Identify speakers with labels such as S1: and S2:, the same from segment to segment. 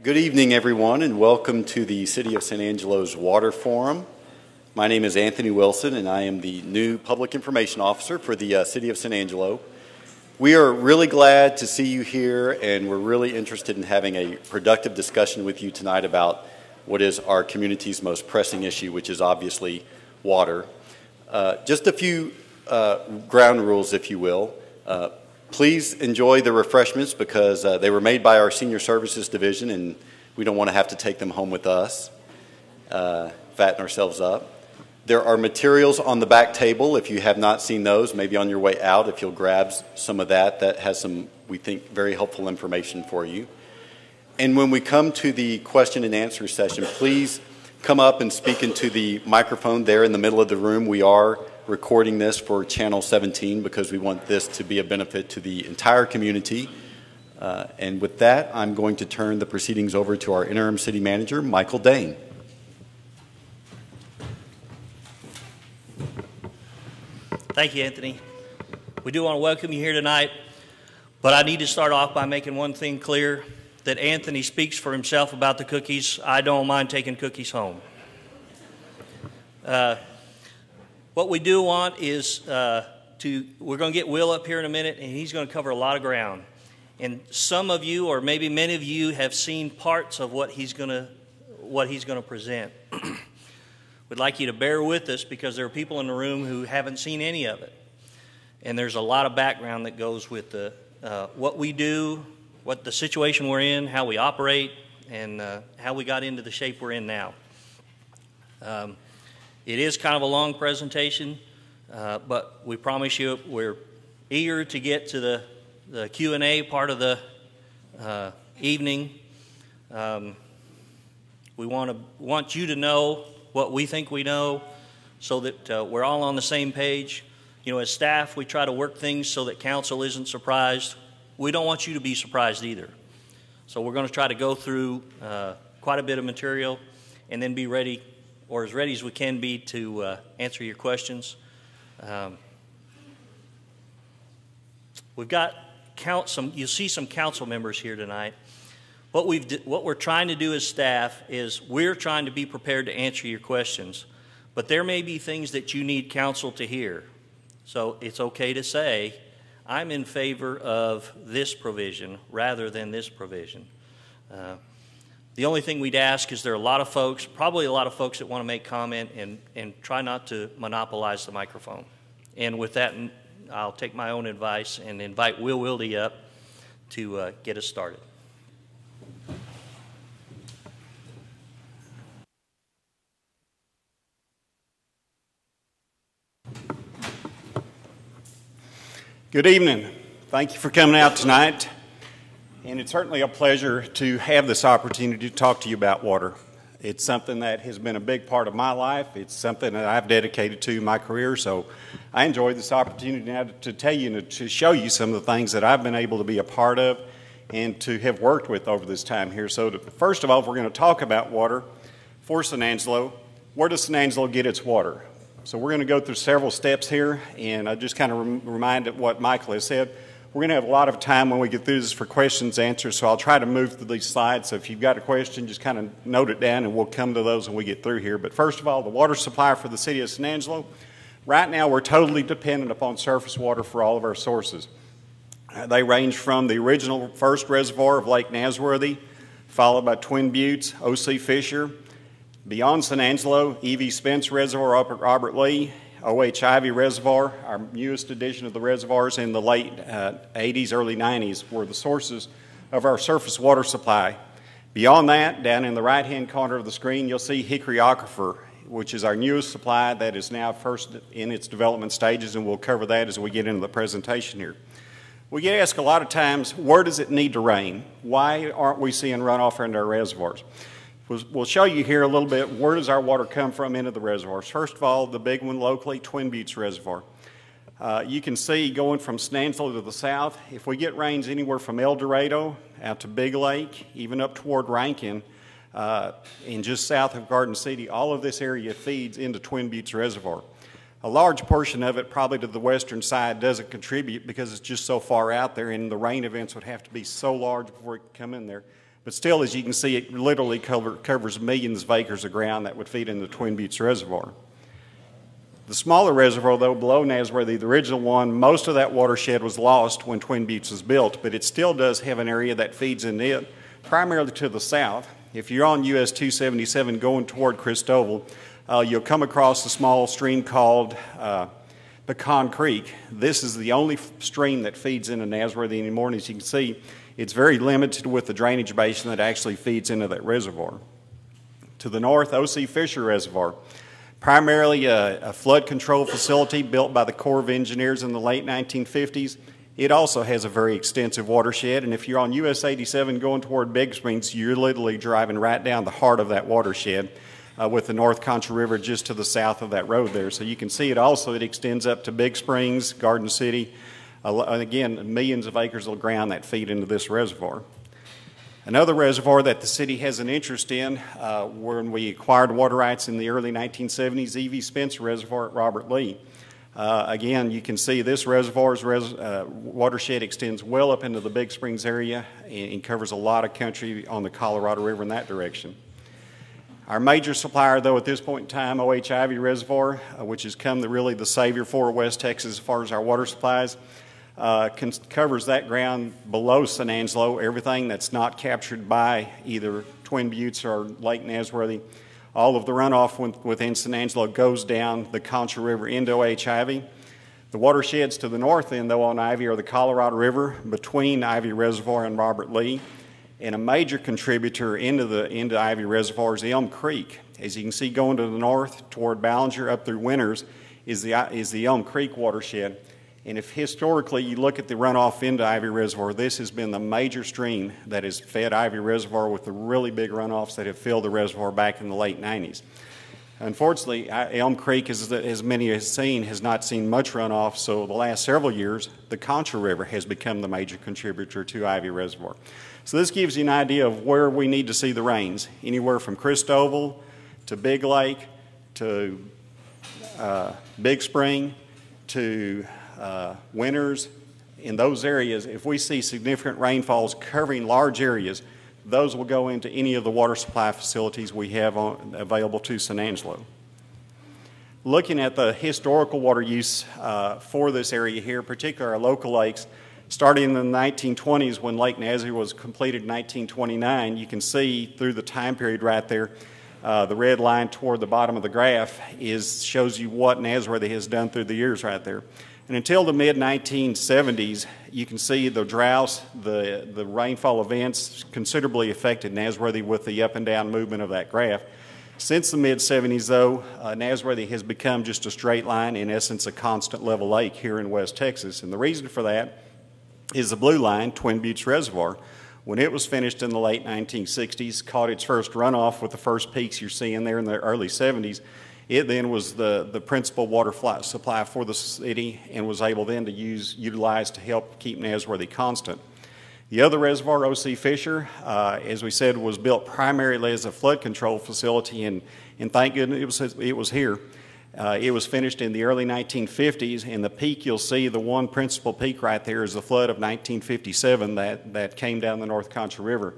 S1: Good evening, everyone, and welcome to the City of San Angelo's Water Forum. My name is Anthony Wilson, and I am the new Public Information Officer for the City of San Angelo. We are really glad to see you here, and we're really interested in having a productive discussion with you tonight about what is our community's most pressing issue, which is obviously water. Just a few ground rules, if you will. Please enjoy the refreshments because they were made by our Senior Services Division, and we don't want to have to take them home with us, fatten ourselves up. There are materials on the back table. If you have not seen those, maybe on your way out, if you'll grab some of that has some, we think, very helpful information for you. And when we come to the question and answer session, please come up and speak into the microphone there in the middle of the room. We are recording this for Channel 17 because we want this to be a benefit to the entire community. And with that, I'm going to turn the proceedings over to our interim city manager, Michael Dane.
S2: Thank you, Anthony. We do want to welcome you here tonight, but I need to start off by making one thing clear, that Anthony speaks for himself about the cookies. I don't mind taking cookies home. What we do want is we're going to get Will up here in a minute, and he's going to cover a lot of ground. And some of you, or maybe many of you, have seen parts of what he's going to present. We'd like you to bear with us because there are people in the room who haven't seen any of it. And there's a lot of background that goes with what we do, what the situation we're in, how we operate, and how we got into the shape we're in now. It is kind of a long presentation, but we promise you we're eager to get to the Q&A part of the evening. We want you to know what we think we know so that we're all on the same page. You know, as staff, we try to work things so that council isn't surprised. We don't want you to be surprised either. So we're going to try to go through quite a bit of material and then be ready, or as ready as we can be, to answer your questions. We've got you'll see some council members here tonight. What we're trying to do as staff is we're trying to be prepared to answer your questions, but there may be things that you need council to hear. So it's okay to say, I'm in favor of this provision rather than this provision. The only thing we'd ask is there are a lot of folks, probably a lot of folks that want to make comment, and try not to monopolize the microphone. And with that, I'll take my own advice and invite Will Wilde up to get us started.
S3: Good evening. Thank you for coming out tonight. And it's certainly a pleasure to have this opportunity to talk to you about water. It's something that has been a big part of my life. It's something that I've dedicated to my career. So I enjoy this opportunity now to tell you and to show you some of the things that I've been able to be a part of and to have worked with over this time here. So first of all, if we're going to talk about water for San Angelo, where does San Angelo get its water? So we're going to go through several steps here, and I just kind of remind what Michael has said. We're going to have a lot of time when we get through this for questions and answers, so I'll try to move through these slides. So if you've got a question, just kind of note it down, and we'll come to those when we get through here. But first of all, the water supply for the city of San Angelo. Right now, we're totally dependent upon surface water for all of our sources. They range from the original first reservoir of Lake Nasworthy, followed by Twin Buttes, O.C. Fisher. Beyond San Angelo, Ivie Spence Reservoir up at Robert Lee, O.H. Ivie Reservoir, our newest addition of the reservoirs in the late 80s, early 90s, were the sources of our surface water supply. Beyond that, down in the right-hand corner of the screen, you'll see Hickory Aquifer, which is our newest supply that is now first in its development stages, and we'll cover that as we get into the presentation here. We get asked a lot of times, where does it need to rain? Why aren't we seeing runoff into our reservoirs? We'll show you here a little bit where does our water come from into the reservoirs. First of all, the big one locally, Twin Buttes Reservoir. You can see going from San Angelo to the south, if we get rains anywhere from El Dorado out to Big Lake, even up toward Rankin, and just south of Garden City, all of this area feeds into Twin Buttes Reservoir. A large portion of it, probably to the western side, doesn't contribute because it's just so far out there, and the rain events would have to be so large before it can come in there. But still, as you can see, it literally covers millions of acres of ground that would feed into the Twin Buttes Reservoir. The smaller reservoir, though, below Nasworthy, the original one, most of that watershed was lost when Twin Buttes was built, but it still does have an area that feeds into it, primarily to the south. If you're on US 277 going toward Christoval, you'll come across a small stream called Pecan Creek. This is the only stream that feeds into Nasworthy anymore, and as you can see, it's very limited with the drainage basin that actually feeds into that reservoir. To the north, O.C. Fisher Reservoir, primarily a flood control facility built by the Corps of Engineers in the late 1950s. It also has a very extensive watershed, and if you're on US 87 going toward Big Springs, you're literally driving right down the heart of that watershed with the North Contra River just to the south of that road there. So you can see it extends up to Big Springs, Garden City, again, millions of acres of ground that feed into this reservoir. Another reservoir that the city has an interest in, when we acquired water rights in the early 1970s, Ivie Spencer Reservoir at Robert Lee. Again, you can see this reservoir's watershed extends well up into the Big Springs area and covers a lot of country on the Colorado River in that direction. Our major supplier, though, at this point in time, O.H. Ivie Reservoir, which has come really the savior for West Texas as far as our water supplies, covers that ground below San Angelo, everything that's not captured by either Twin Buttes or Lake Nasworthy. All of the runoff within San Angelo goes down the Contra River into O.H. Ivie. The watersheds to the north end, though, on Ivie are the Colorado River between Ivie Reservoir and Robert Lee. And a major contributor into Ivie Reservoir is Elm Creek. As you can see, going to the north toward Ballinger up through Winters is the Elm Creek watershed. And if historically you look at the runoff into Ivie Reservoir, this has been the major stream that has fed Ivie Reservoir with the really big runoffs that have filled the reservoir back in the late 90s. Unfortunately, Elm Creek, as many have seen, has not seen much runoff, so the last several years, the Contra River has become the major contributor to Ivie Reservoir. So this gives you an idea of where we need to see the rains, anywhere from Christoval to Big Lake to Big Spring to Winters. In those areas, if we see significant rainfalls covering large areas, those will go into any of the water supply facilities we have available to San Angelo. Looking at the historical water use for this area here, particularly our local lakes, starting in the 1920s when Lake Nasworthy was completed in 1929, you can see through the time period right there, the red line toward the bottom of the graph shows you what Nasworthy has done through the years right there. And until the mid-1970s, you can see the droughts, the rainfall events considerably affected Nasworthy with the up and down movement of that graph. Since the mid-70s, though, Nasworthy has become just a straight line, in essence, a constant level lake here in West Texas. And the reason for that is the blue line, Twin Buttes Reservoir. When it was finished in the late 1960s, caught its first runoff with the first peaks you're seeing there in the early 70s, it then was the principal water supply for the city and was able then to utilize to help keep Nasworthy constant. The other reservoir, O.C. Fisher, as we said, was built primarily as a flood control facility, and thank goodness it was here. It was finished in the early 1950s, and the peak you'll see, the one principal peak right there is the flood of 1957 that came down the North Contra River.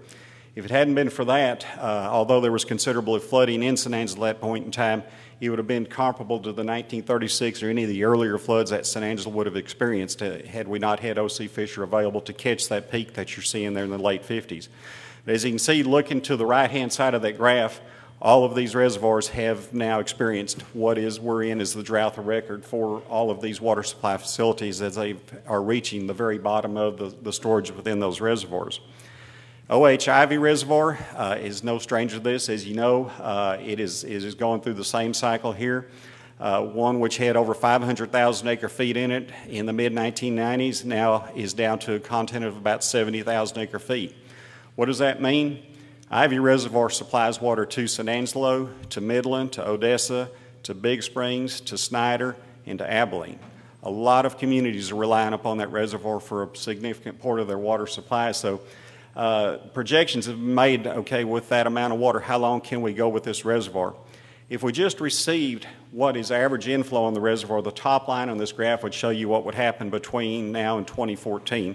S3: If it hadn't been for that, although there was considerable flooding in San Angelo at that point in time, it would have been comparable to the 1936 or any of the earlier floods that San Angelo would have experienced had we not had O.C. Fisher available to catch that peak that you're seeing there in the late 50s. But as you can see, looking to the right-hand side of that graph, all of these reservoirs have now experienced what we're in as the drought record for all of these water supply facilities as they are reaching the very bottom of the storage within those reservoirs. O.H. Ivie Reservoir is no stranger to this. As you know, it is going through the same cycle here. One which had over 500,000 acre feet in it in the mid-1990s now is down to a content of about 70,000 acre feet. What does that mean? Ivie Reservoir supplies water to San Angelo, to Midland, to Odessa, to Big Springs, to Snyder, and to Abilene. A lot of communities are relying upon that reservoir for a significant part of their water supply. So projections have been made, okay, with that amount of water, how long can we go with this reservoir? If we just received what is average inflow on the reservoir, the top line on this graph would show you what would happen between now and 2014.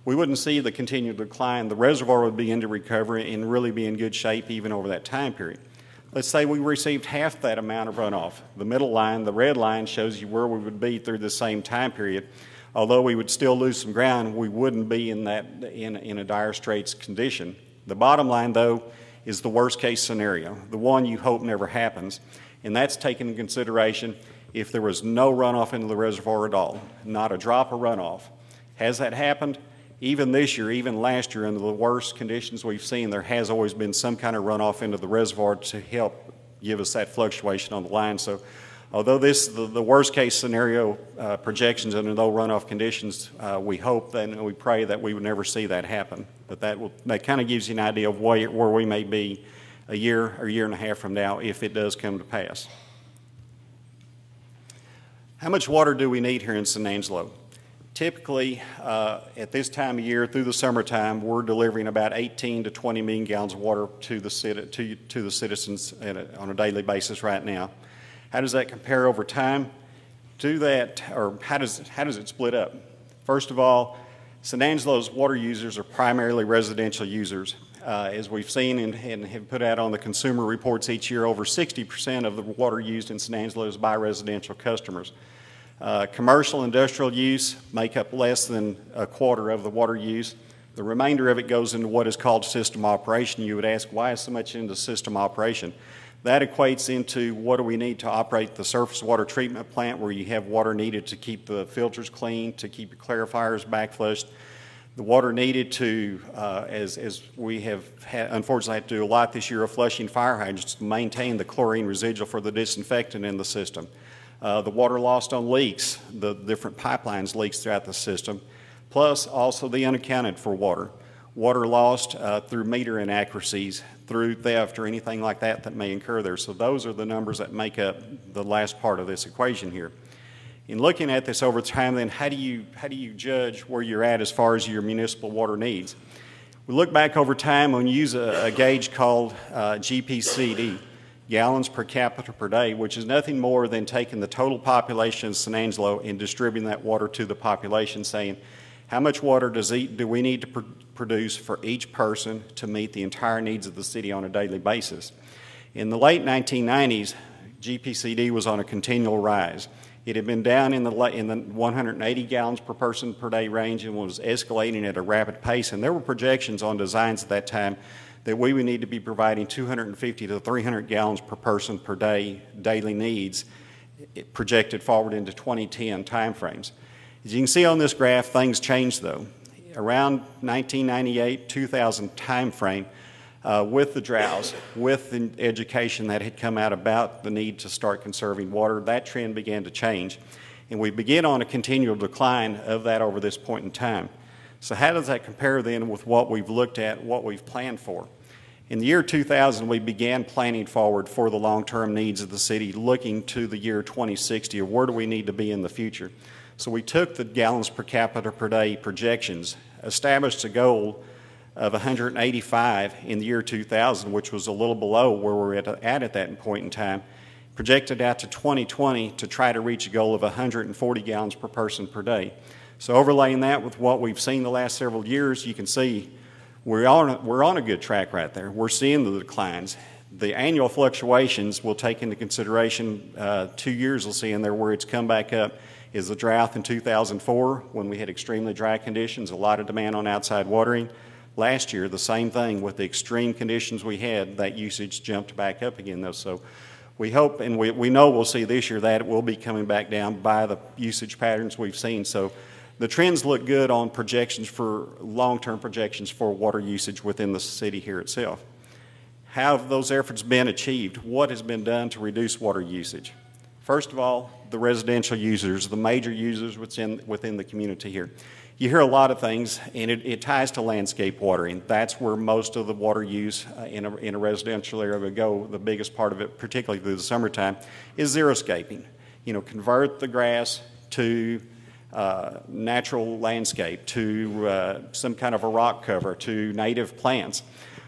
S3: we wouldn't see the continued decline. The reservoir would begin to recover and really be in good shape even over that time period. Let's say we received half that amount of runoff. The middle line, the red line, shows you where we would be through the same time period. Although we would still lose some ground, we wouldn't be in a dire straits condition. The bottom line, though, is the worst case scenario, the one you hope never happens, and that's taken into consideration if there was no runoff into the reservoir at all, not a drop of runoff. Has that happened? Even this year, even last year, under the worst conditions we've seen, there has always been some kind of runoff into the reservoir to help give us that fluctuation on the line. So although this the worst case scenario projections under no runoff conditions, we hope and we pray that we would never see that happen. But that kind of gives you an idea of where we may be a year or year and a half from now if it does come to pass. How much water do we need here in San Angelo? Typically, at this time of year, through the summertime, we're delivering about 18 to 20 million gallons of water to the citizens on a daily basis right now. How does that compare over time? How does it split up? First of all, San Angelo's water users are primarily residential users. As we've seen and have put out on the consumer reports each year, over 60% of the water used in San Angelo is by residential customers. Commercial industrial use make up less than a quarter of the water use. The remainder of it goes into what is called system operation. You would ask, why is so much into system operation? That equates into what do we need to operate the surface water treatment plant, where you have water needed to keep the filters clean, to keep your clarifiers backflushed. The water needed to, as we have unfortunately had to do a lot this year, of flushing fire hydrants to maintain the chlorine residual for the disinfectant in the system. The water lost on leaks, the different pipelines leaks throughout the system, plus also the unaccounted for water. Water lost through meter inaccuracies, through theft or anything like that may occur there. So those are the numbers that make up the last part of this equation here. In looking at this over time, then how do you judge where you're at as far as your municipal water needs? We look back over time and use a gauge called GPCD, gallons per capita per day, which is nothing more than taking the total population of San Angelo and distributing that water to the population, saying how much water do we need to produce for each person to meet the entire needs of the city on a daily basis. In the late 1990s, GPCD was on a continual rise. It had been down in the 180 gallons per person per day range and was escalating at a rapid pace, and there were projections on designs at that time that we would need to be providing 250 to 300 gallons per person per day daily needs projected forward into 2010 timeframes. As you can see on this graph, things changed though. Around 1998, 2000 timeframe, with the droughts, with the education that had come out about the need to start conserving water, that trend began to change. And we begin on a continual decline of that over this point in time. So how does that compare then with what we've looked at, what we've planned for? In the year 2000, we began planning forward for the long-term needs of the city, looking to the year 2060 of where do we need to be in the future. So we took the gallons per capita per day projections, established a goal of 185 in the year 2000, which was a little below where we're at that point in time, projected out to 2020 to try to reach a goal of 140 gallons per person per day. So overlaying that with what we've seen the last several years, you can see we're on a good track right there. We're seeing the declines. The annual fluctuations we'll take into consideration. 2 years we'll see in there where it's come back up is the drought in 2004 when we had extremely dry conditions, a lot of demand on outside watering. Last year, the same thing with the extreme conditions we had, that usage jumped back up again though. So we hope and we know we'll see this year that it will be coming back down by the usage patterns we've seen. So the trends look good on projections for long-term projections for water usage within the city here itself. How have those efforts been achieved? What has been done to reduce water usage? First of all, the residential users, the major users within the community here. You hear a lot of things, and it ties to landscape watering. That's where most of the water use in a residential area would go. The biggest part of it, particularly through the summertime, is xeriscaping. Convert the grass to natural landscape, to some kind of a rock cover, to native plants.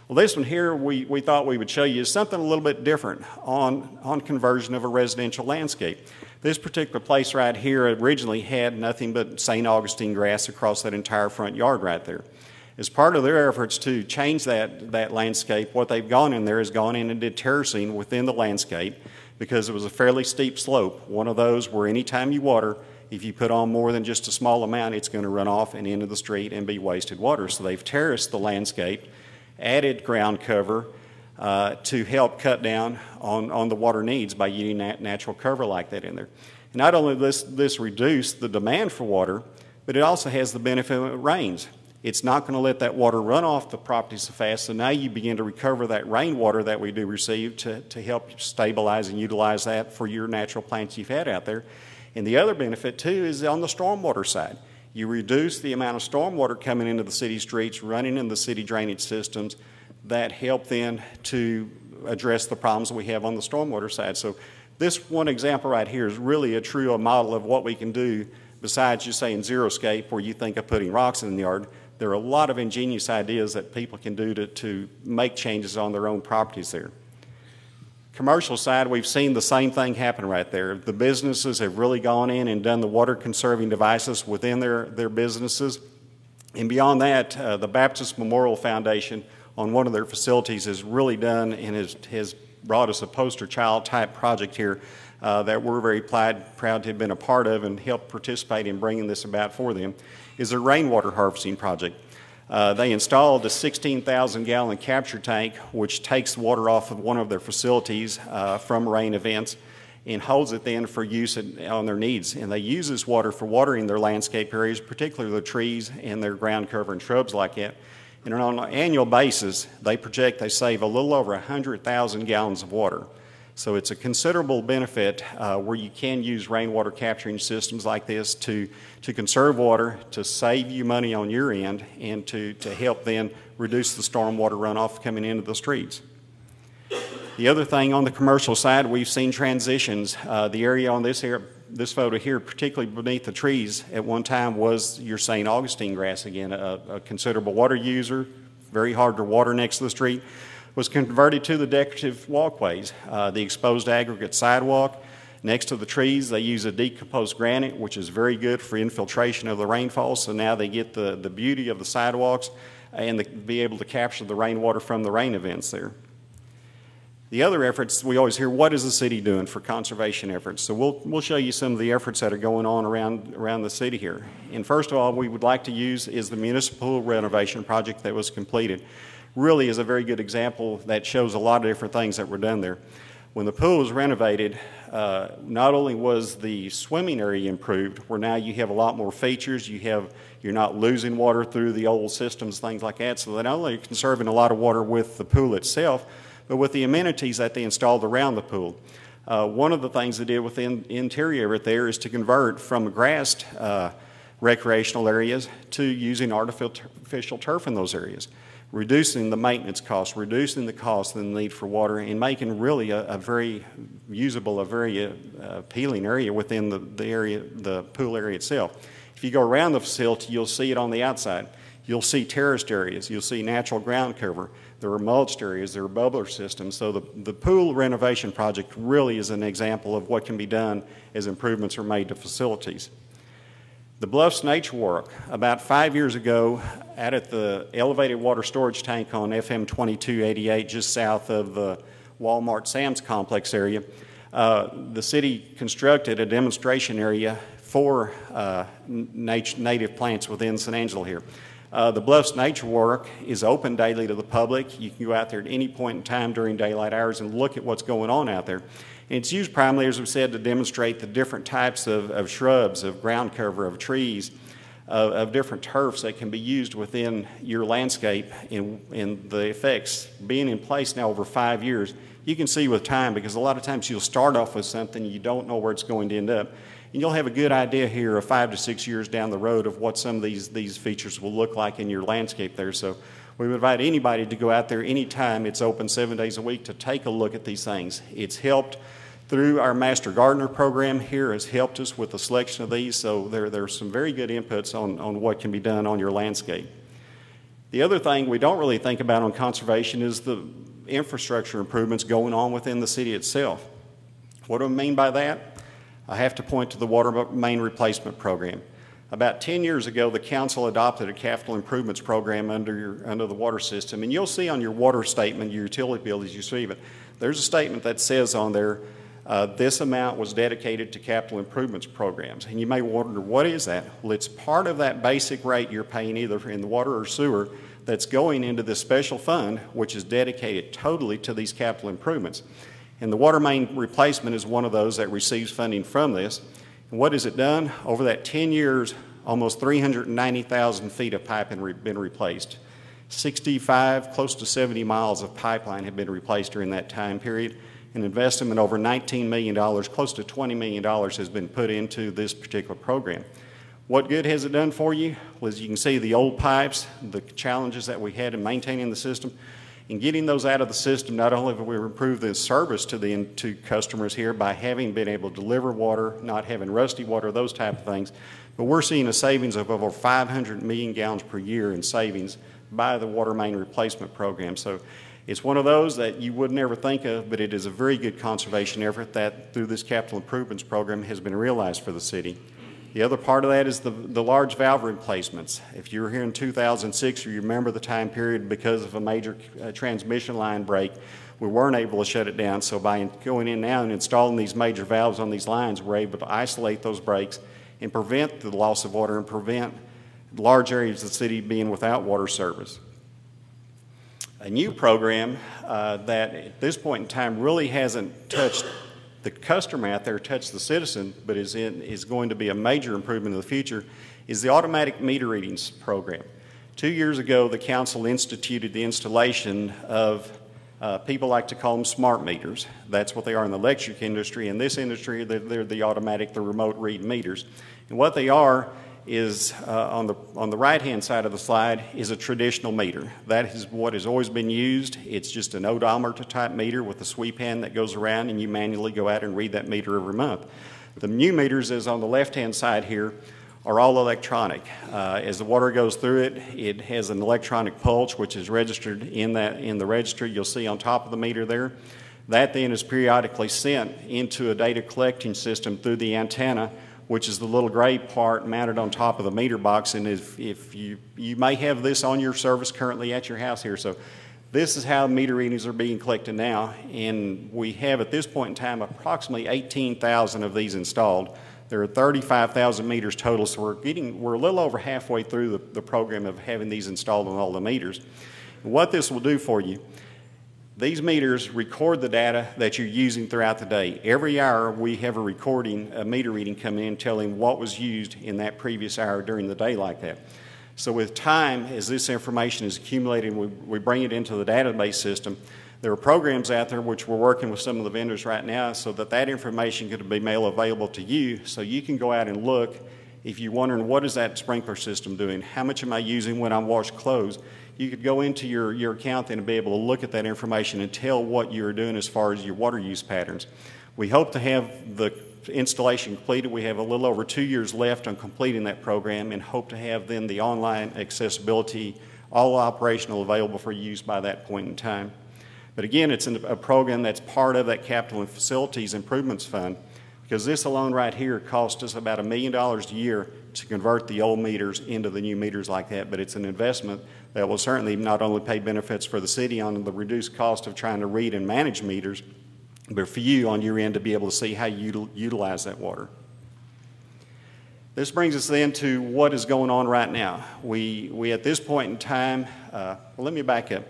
S3: Well, this one here we thought we would show you is something a little bit different on conversion of a residential landscape. This particular place right here originally had nothing but St. Augustine grass across that entire front yard right there. As part of their efforts to change that landscape, what they've gone in there is gone in and did terracing within the landscape because it was a fairly steep slope. One of those where anytime you water, if you put on more than just a small amount, it's going to run off and into the street and be wasted water. So they've terraced the landscape, added ground cover to help cut down on the water needs by using natural cover like that in there. And not only does this reduce the demand for water, but it also has the benefit when it rains. It's not going to let that water run off the property so fast, so now you begin to recover that rainwater that we do receive to help stabilize and utilize that for your natural plants you've had out there. And the other benefit, too, is on the stormwater side. You reduce the amount of stormwater coming into the city streets, running in the city drainage systems that help then to address the problems we have on the stormwater side. So this one example right here is really a true model of what we can do besides just saying xeriscape where you think of putting rocks in the yard. There are a lot of ingenious ideas that people can do to make changes on their own properties there. Commercial side, we've seen the same thing happen right there. The businesses have really gone in and done the water conserving devices within their businesses. And beyond that, the Baptist Memorial Foundation on one of their facilities has really done and has brought us a poster child type project here that we're very proud to have been a part of and helped participate in bringing this about for them, is a rainwater harvesting project. They installed a 16,000-gallon capture tank, which takes water off of one of their facilities from rain events and holds it then for use on their needs. And they use this water for watering their landscape areas, particularly the trees and their ground cover and shrubs like that. And on an annual basis, they project they save a little over 100,000 gallons of water. So it's a considerable benefit where you can use rainwater capturing systems like this to conserve water, to save you money on your end, and to help then reduce the stormwater runoff coming into the streets. The other thing on the commercial side, we've seen transitions. The area on this photo here, particularly beneath the trees, at one time was your St. Augustine grass again, a considerable water user, very hard to water next to the street, was converted to the decorative walkways. The exposed aggregate sidewalk next to the trees, they use a decomposed granite, which is very good for infiltration of the rainfall, so now they get the beauty of the sidewalks and be able to capture the rainwater from the rain events there. The other efforts, we always hear, what is the city doing for conservation efforts? So we'll show you some of the efforts that are going on around the city here. And first of all, we would like to use is the municipal renovation project that was completed. Really is a very good example that shows a lot of different things that were done there. When the pool was renovated, not only was the swimming area improved, where now you have a lot more features, you're not losing water through the old systems, things like that, so they not only are conserving a lot of water with the pool itself, but with the amenities that they installed around the pool. One of the things they did within the interior right there is to convert from grassed recreational areas to using artificial turf in those areas, reducing the maintenance costs, reducing the cost and the need for water, and making really a very usable, a very appealing area within the pool area itself. If you go around the facility, you'll see it on the outside. You'll see terraced areas. You'll see natural ground cover. There are mulched areas. There are bubbler systems. So the pool renovation project really is an example of what can be done as improvements are made to facilities. The Bluffs Nature Walk, about 5 years ago, out at the elevated water storage tank on FM 2288, just south of the Walmart Sam's complex area, the city constructed a demonstration area for native plants within San Angelo here. The Bluffs Nature Walk is open daily to the public. You can go out there at any point in time during daylight hours and look at what's going on out there. And it's used primarily, as we said, to demonstrate the different types of shrubs, of ground cover, of trees, of different turfs that can be used within your landscape and the effects. Being in place now over 5 years, you can see with time, because a lot of times you'll start off with something, you don't know where it's going to end up. And you'll have a good idea here of 5 to 6 years down the road of what some of these features will look like in your landscape there. So we would invite anybody to go out there anytime. It's open 7 days a week to take a look at these things. It's helped through our Master Gardener program here, has helped us with the selection of these. So there are some very good inputs on what can be done on your landscape. The other thing we don't really think about on conservation is the infrastructure improvements going on within the city itself. What do I mean by that? I have to point to the water main replacement program. About 10 years ago, the council adopted a capital improvements program under the water system, and you'll see on your water statement, your utility bill as you receive it, there's a statement that says on there, this amount was dedicated to capital improvements programs. And you may wonder, what is that? Well, it's part of that basic rate you're paying either in the water or sewer that's going into this special fund, which is dedicated totally to these capital improvements. And the water main replacement is one of those that receives funding from this. And what has it done? Over that 10 years, almost 390,000 feet of pipe have been replaced. 65, close to 70 miles of pipeline have been replaced during that time period. An investment over $19 million, close to $20 million has been put into this particular program. What good has it done for you? Well, as you can see, the old pipes, the challenges that we had in maintaining the system, and getting those out of the system, not only have we improved the service to customers here by having been able to deliver water, not having rusty water, those type of things, but we're seeing a savings of over 500 million gallons per year in savings by the water main replacement program. So it's one of those that you would never think of, but it is a very good conservation effort that through this capital improvements program has been realized for the city. The other part of that is the large valve replacements. If you were here in 2006, you remember the time period because of a major transmission line break, we weren't able to shut it down. So by going in now and installing these major valves on these lines, we're able to isolate those breaks and prevent the loss of water and prevent large areas of the city being without water service. A new program that at this point in time really hasn't touched the customer out there, touched the citizen, but is going to be a major improvement in the future, is the automatic meter readings program. 2 years ago, the council instituted the installation of people like to call them smart meters. That's what they are in the electric industry. In this industry, they're the automatic, the remote read meters. And what they are is on the right-hand side of the slide is a traditional meter. That is what has always been used. It's just an odometer type meter with a sweep hand that goes around, and you manually go out and read that meter every month. The new meters, as on the left-hand side here, are all electronic. As the water goes through it, it has an electronic pulse, which is registered in the registry. You'll see on top of the meter there. That then is periodically sent into a data collecting system through the antenna, which is the little gray part mounted on top of the meter box. And if you may have this on your service currently at your house here. So this is how meter readings are being collected now. And we have at this point in time approximately 18,000 of these installed. There are 35,000 meters total, so we're a little over halfway through the program of having these installed on all the meters. And what this will do for you, these meters record the data that you're using throughout the day. Every hour we have a meter reading come in telling what was used in that previous hour during the day like that. So with time, as this information is accumulated, we bring it into the database system. There are programs out there which we're working with some of the vendors right now so that information could be made available to you so you can go out and look. If you're wondering what is that sprinkler system doing, how much am I using when I wash clothes, you could go into your account and be able to look at that information and tell what you're doing as far as your water use patterns. We hope to have the installation completed. We have a little over 2 years left on completing that program and hope to have then the online accessibility all operational available for use by that point in time. But again, it's a program that's part of that Capital and Facilities Improvements Fund, because this alone right here cost us about $1 million a year to convert the old meters into the new meters like that. But it's an investment that will certainly not only pay benefits for the city on the reduced cost of trying to read and manage meters, but for you on your end to be able to see how you utilize that water. This brings us then to what is going on right now. We at this point in time, let me back up.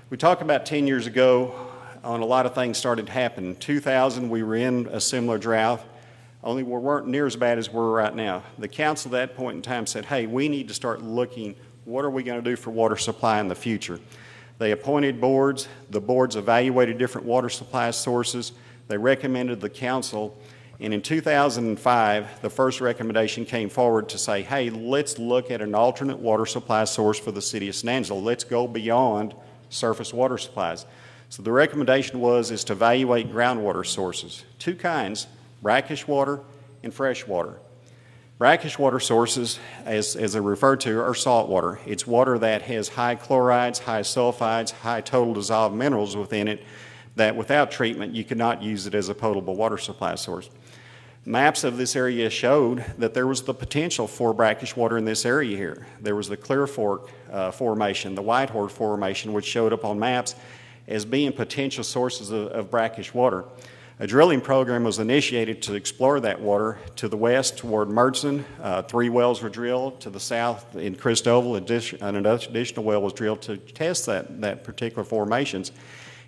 S3: We talked about 10 years ago on a lot of things started happening. In 2000, we were in a similar drought, only we weren't near as bad as we're right now. The council at that point in time said, hey, we need to start looking, what are we going to do for water supply in the future? They appointed boards. The boards evaluated different water supply sources. They recommended the council. And in 2005, the first recommendation came forward to say, hey, let's look at an alternate water supply source for the city of San Angelo. Let's go beyond surface water supplies. So the recommendation is to evaluate groundwater sources. Two kinds, brackish water and fresh water. Brackish water sources, as they're referred to, are salt water. It's water that has high chlorides, high sulfides, high total dissolved minerals within it that without treatment you could not use it as a potable water supply source. Maps of this area showed that there was the potential for brackish water in this area here. There was the Clear Fork Formation, the Whitehorse Formation, which showed up on maps as being potential sources of brackish water. A drilling program was initiated to explore that water. To the west toward Murchison, 3 wells were drilled. To the south in Christoval, an additional well was drilled to test that particular formations.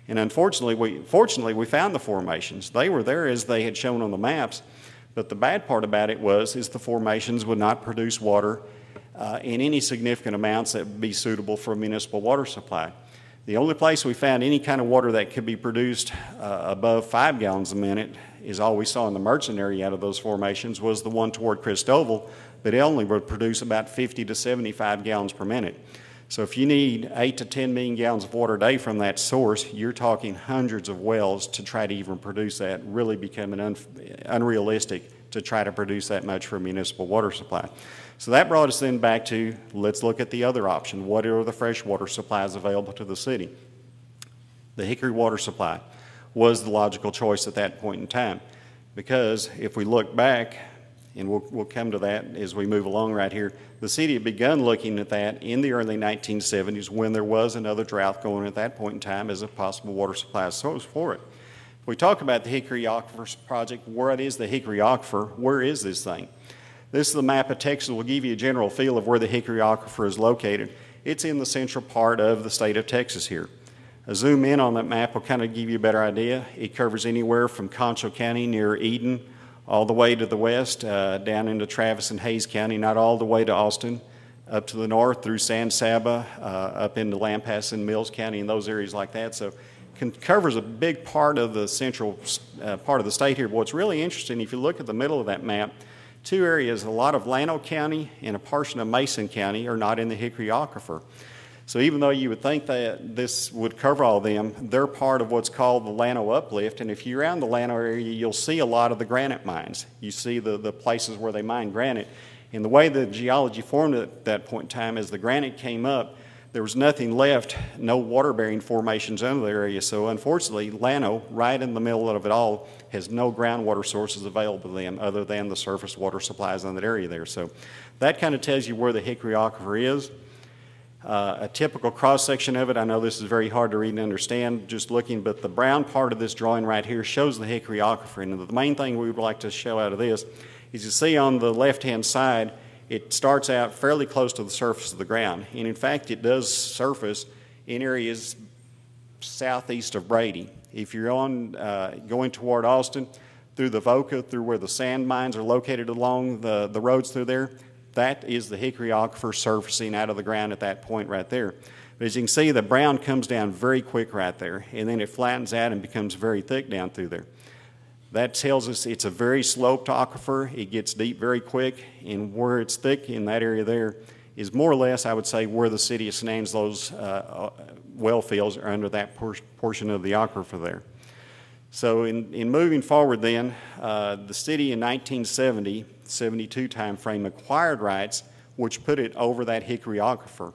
S3: And fortunately, we found the formations. They were there as they had shown on the maps, but the bad part about it is the formations would not produce water in any significant amounts that would be suitable for a municipal water supply. The only place we found any kind of water that could be produced above 5 gallons a minute is all we saw in the Murchison area out of those formations was the one toward Christoval, but it only would produce about 50 to 75 gallons per minute. So if you need 8 to 10 million gallons of water a day from that source, you're talking hundreds of wells to try to even produce that, really becoming unrealistic to try to produce that much for a municipal water supply. So that brought us then back to, let's look at the other option. What are the freshwater supplies available to the city? The Hickory water supply was the logical choice at that point in time, because if we look back, and we'll come to that as we move along right here, the city had begun looking at that in the early 1970s when there was another drought going at that point in time as a possible water supply source for it. If we talk about the Hickory Aquifer project, what is the Hickory Aquifer? Where is this thing? This is the map of Texas. Will give you a general feel of where the Hickory Aquifer is located. It's in the central part of the state of Texas here. A zoom in on that map will kind of give you a better idea. It covers anywhere from Concho County near Eden all the way to the west, down into Travis and Hayes County, not all the way to Austin, up to the north through San Saba, up into Lampass and Mills County and those areas like that. So covers a big part of the central part of the state here. But what's really interesting, if you look at the middle of that map, 2 areas, a lot of Llano County and a portion of Mason County are not in the Hickory Aquifer. So even though you would think that this would cover all of them, they're part of what's called the Llano Uplift. And if you're around the Llano area, you'll see a lot of the granite mines. You see the places where they mine granite. And the way the geology formed at that point in time, as the granite came up, there was nothing left, no water-bearing formations under the area. So unfortunately, Llano, right in the middle of it all, has no groundwater sources available to them other than the surface water supplies in that area there. So that kind of tells you where the Hickory Aquifer is. A typical cross-section of it, I know this is very hard to read and understand just looking, but the brown part of this drawing right here shows the Hickory Aquifer. And the main thing we would like to show out of this is you see on the left-hand side, it starts out fairly close to the surface of the ground. And in fact, it does surface in areas southeast of Brady. If you're going toward Austin, through the Voca, through where the sand mines are located along the roads through there, that is the Hickory Aquifer surfacing out of the ground at that point right there. But as you can see, the brown comes down very quick right there, and then it flattens out and becomes very thick down through there. That tells us it's a very sloped aquifer. It gets deep very quick, and where it's thick in that area there is more or less, I would say, where the City of San Angelo's well fields are under that portion of the aquifer there. So in moving forward then, the city in 1970-72 time frame acquired rights which put it over that Hickory Aquifer.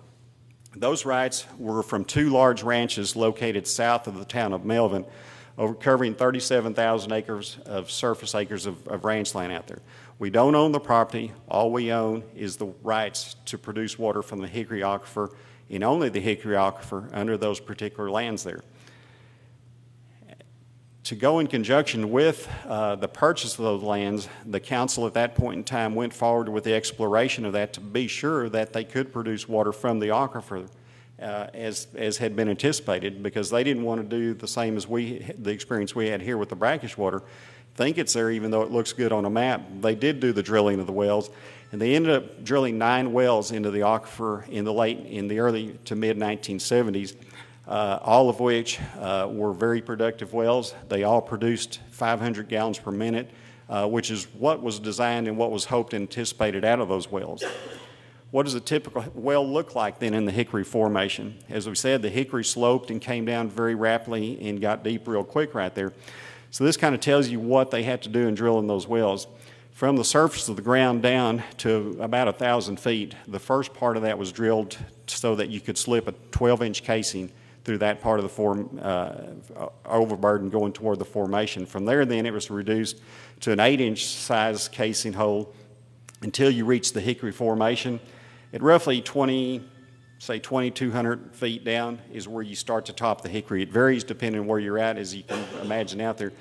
S3: Those rights were from 2 large ranches located south of the town of Melvin, covering 37,000 acres of surface acres of ranch land out there. We don't own the property. All we own is the rights to produce water from the Hickory Aquifer, and only the Hickory Aquifer under those particular lands there. To go in conjunction with the purchase of those lands, the council at that point in time went forward with the exploration of that to be sure that they could produce water from the aquifer as had been anticipated, because they didn't want to do the same as the experience we had here with the brackish water. Think it's there even though it looks good on a map. They did do the drilling of the wells, and they ended up drilling 9 wells into the aquifer in the early to mid 1970s. All of which were very productive wells. They all produced 500 gallons per minute, which is what was designed and what was hoped and anticipated out of those wells. What does a typical well look like then in the Hickory Formation? As we said, the Hickory sloped and came down very rapidly and got deep real quick right there. So this kind of tells you what they had to do in drilling those wells. From the surface of the ground down to about 1,000 feet, the first part of that was drilled so that you could slip a 12-inch casing through that part of the overburden going toward the formation. From there, then, it was reduced to an 8-inch size casing hole until you reach the Hickory Formation. At roughly 2,200 feet down is where you start to top the Hickory. It varies depending on where you're at, as you can imagine out there.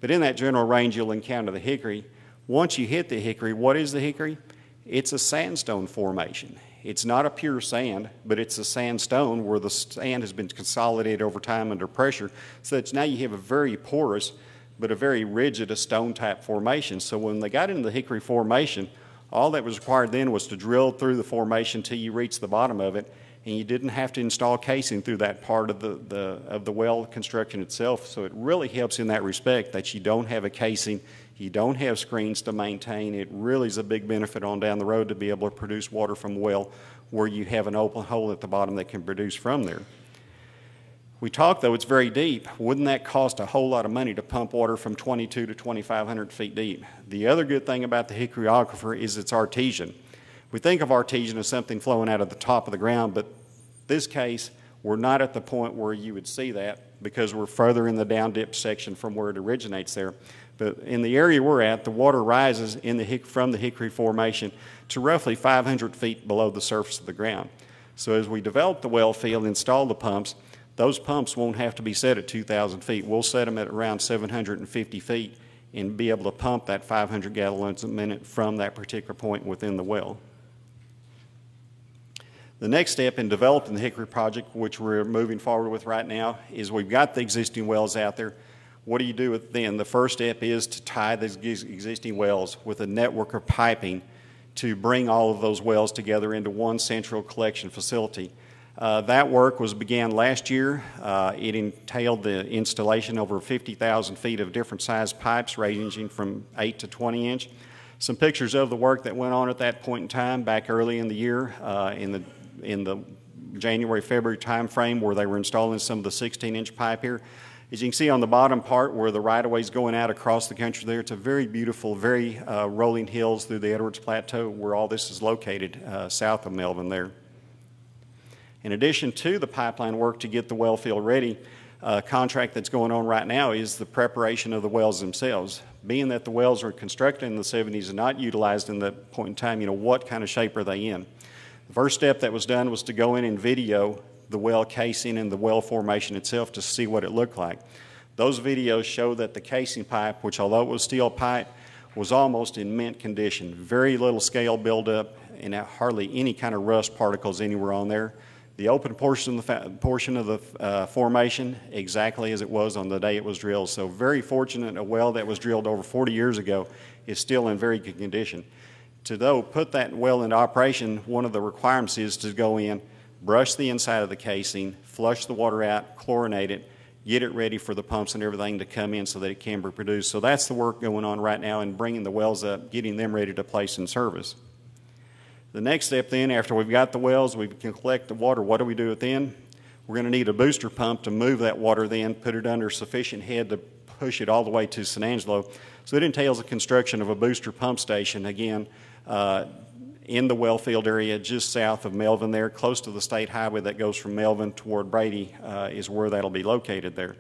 S3: But in that general range, you'll encounter the Hickory. Once you hit the Hickory, what is the Hickory? It's a sandstone formation. It's not a pure sand, but it's a sandstone where the sand has been consolidated over time under pressure, so that now you have a very porous but a very rigid, a stone-type formation. So when they got into the Hickory Formation, all that was required then was to drill through the formation till you reached the bottom of it, and you didn't have to install casing through that part of the well construction itself. So it really helps in that respect that you don't have a casing, you don't have screens to maintain. It really is a big benefit on down the road to be able to produce water from a well where you have an open hole at the bottom that can produce from there. We talk, though, it's very deep. Wouldn't that cost a whole lot of money to pump water from 22 to 2,500 feet deep? The other good thing about the Hickory Aquifer is it's artesian. We think of artesian as something flowing out of the top of the ground, but this case, we're not at the point where you would see that because we're further in the down dip section from where it originates there. But in the area we're at, the water rises from the Hickory Formation to roughly 500 feet below the surface of the ground. So as we develop the well field, install the pumps, those pumps won't have to be set at 2,000 feet. We'll set them at around 750 feet and be able to pump that 500 gallons a minute from that particular point within the well. The next step in developing the Hickory project, which we're moving forward with right now, is we've got the existing wells out there. What do you do with then? The first step is to tie these existing wells with a network of piping to bring all of those wells together into one central collection facility. That work began last year. It entailed the installation over 50,000 feet of different size pipes ranging from 8 to 20 inch. Some pictures of the work that went on at that point in time back early in the year in the January, February time frame where they were installing some of the 16-inch pipe here. As you can see on the bottom part where the right-of-way is going out across the country there, it's a very beautiful, very rolling hills through the Edwards Plateau where all this is located south of Melvin there. In addition to the pipeline work to get the well field ready, a contract that's going on right now is the preparation of the wells themselves. Being that the wells were constructed in the 70s and not utilized in that point in time, what kind of shape are they in? The first step that was done was to go in and video the well casing and the well formation itself to see what it looked like. Those videos show that the casing pipe, which although it was steel pipe, was almost in mint condition. Very little scale buildup and hardly any kind of rust particles anywhere on there. The open portion of the formation exactly as it was on the day it was drilled. So very fortunate a well that was drilled over 40 years ago is still in very good condition. To though put that well into operation, one of the requirements is to go in, brush the inside of the casing, flush the water out, chlorinate it, get it ready for the pumps and everything to come in so that it can be produced. So that's the work going on right now in bringing the wells up, getting them ready to place in service. The next step then, after we've got the wells, we can collect the water. What do we do with then? We're going to need a booster pump to move that water then, put it under sufficient head to push it all the way to San Angelo. So it entails the construction of a booster pump station, again, in the well field area just south of Melvin there, close to the state highway that goes from Melvin toward Brady is where that'll be located there.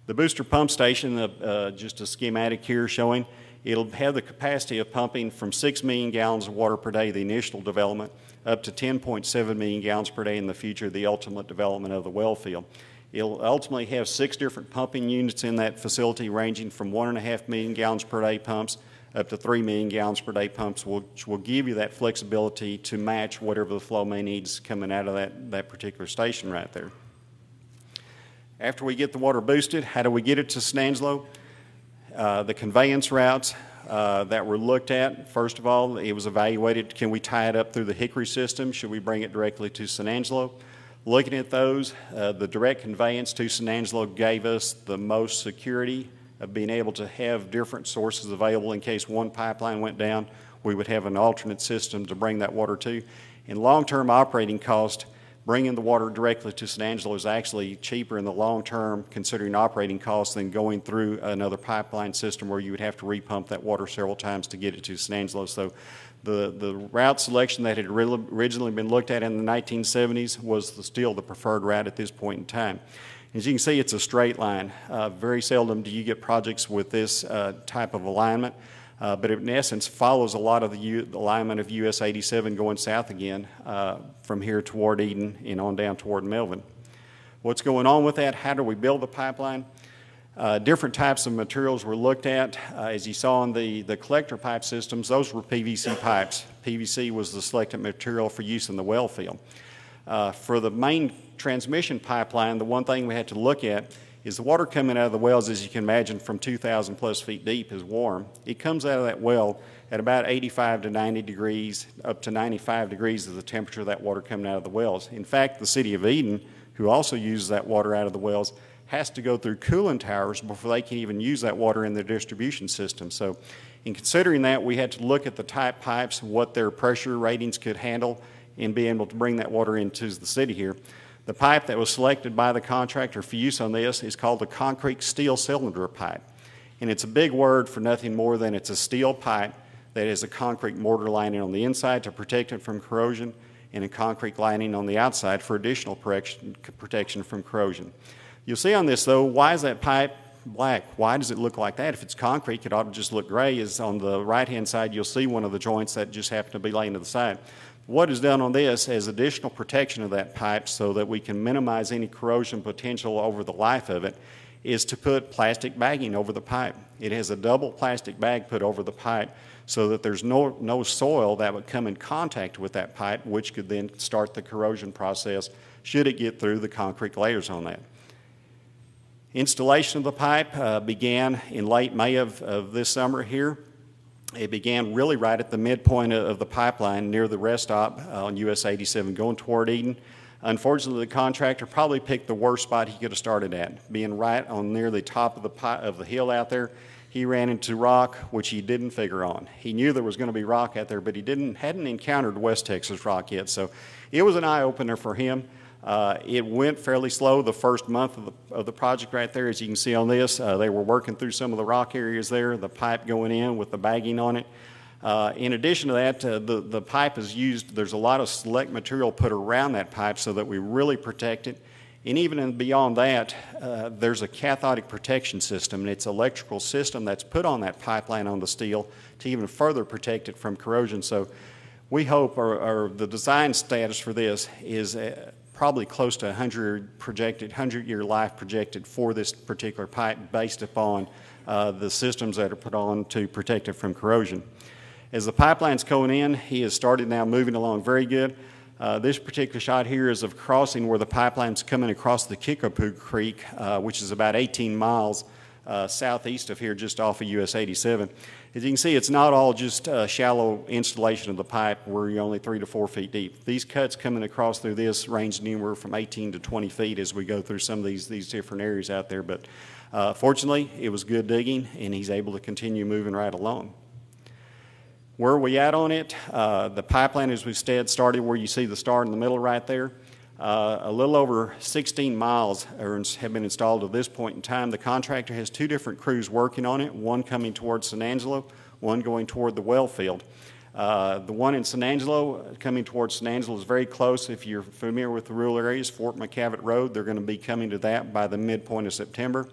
S3: The booster pump station, just a schematic here showing, it'll have the capacity of pumping from 6 million gallons of water per day, the initial development, up to 10.7 million gallons per day in the future, the ultimate development of the well field. It'll ultimately have 6 different pumping units in that facility ranging from 1.5 million gallons per day pumps up to 3 million gallons per day pumps, which will give you that flexibility to match whatever the flow may needs coming out of that particular station right there. After we get the water boosted, how do we get it to San Angelo? The conveyance routes that were looked at, first of all, it was evaluated, can we tie it up through the Hickory system? Should we bring it directly to San Angelo? Looking at those, the direct conveyance to San Angelo gave us the most security of being able to have different sources available in case one pipeline went down. We would have an alternate system to bring that water to. In long-term operating cost, bringing the water directly to San Angelo is actually cheaper in the long term, considering operating costs, than going through another pipeline system where you would have to repump that water several times to get it to San Angelo. So the route selection that had originally been looked at in the 1970s was still the preferred route at this point in time. As you can see, it's a straight line. Very seldom do you get projects with this type of alignment, but it in essence follows a lot of the alignment of US 87 going south again from here toward Eden and on down toward Melvin. What's going on with that? How do we build the pipeline? Different types of materials were looked at. As you saw in the collector pipe systems, those were PVC pipes. PVC was the selected material for use in the well field. For the main transmission pipeline, the one thing we had to look at is the water coming out of the wells, as you can imagine, from 2,000 plus feet deep is warm. It comes out of that well at about 85 to 90 degrees, up to 95 degrees is the temperature of that water coming out of the wells. In fact, the City of Eden, who also uses that water out of the wells, has to go through cooling towers before they can even use that water in their distribution system. So in considering that, we had to look at the type pipes, what their pressure ratings could handle, and be able to bring that water into the city here. The pipe that was selected by the contractor for use on this is called a concrete steel cylinder pipe. And it's a big word for nothing more than it's a steel pipe that has a concrete mortar lining on the inside to protect it from corrosion and a concrete lining on the outside for additional protection from corrosion. You'll see on this, though, why is that pipe black? Why does it look like that? If it's concrete, it ought to just look gray. Is on the right-hand side, you'll see one of the joints that just happen to be laying to the side. What is done on this as additional protection of that pipe so that we can minimize any corrosion potential over the life of it is to put plastic bagging over the pipe. It has a double plastic bag put over the pipe so that there's no soil that would come in contact with that pipe, which could then start the corrosion process should it get through the concrete layers on that. Installation of the pipe began in late May of this summer here. It began really right at the midpoint of the pipeline near the rest stop on US 87 going toward Eden. Unfortunately, the contractor probably picked the worst spot he could have started at, being right on near the top of the hill out there. He ran into rock, which he didn't figure on. He knew there was going to be rock out there, but he hadn't encountered West Texas rock yet, so it was an eye-opener for him. It went fairly slow the first month of the project right there. As you can see on this, they were working through some of the rock areas there, the pipe going in with the bagging on it. In addition to that, the pipe is used, there's a lot of select material put around that pipe so that we really protect it. And even beyond that, there's a cathodic protection system, and it's an electrical system that's put on that pipeline on the steel to even further protect it from corrosion. So we hope, or the design status for this is probably close to 100-year life projected for this particular pipe based upon the systems that are put on to protect it from corrosion. As the pipeline's going in, he has started now moving along very good. This particular shot here is of crossing where the pipeline's coming across the Kickapoo Creek, which is about 18 miles southeast of here, just off of US 87. As you can see, it's not all just shallow installation of the pipe where you're only 3 to 4 feet deep. These cuts coming across through this range anywhere from 18 to 20 feet as we go through some of these different areas out there. But fortunately, it was good digging, and he's able to continue moving right along. Where are we at on it? The pipeline, as we've said, started where you see the star in the middle right there. A little over 16 miles have been installed at this point in time. The contractor has 2 different crews working on it, one coming towards San Angelo, one going toward the well field. The one in San Angelo, coming towards San Angelo, is very close. If you're familiar with the rural areas, Fort McCavitt Road, they're going to be coming to that by the midpoint of September.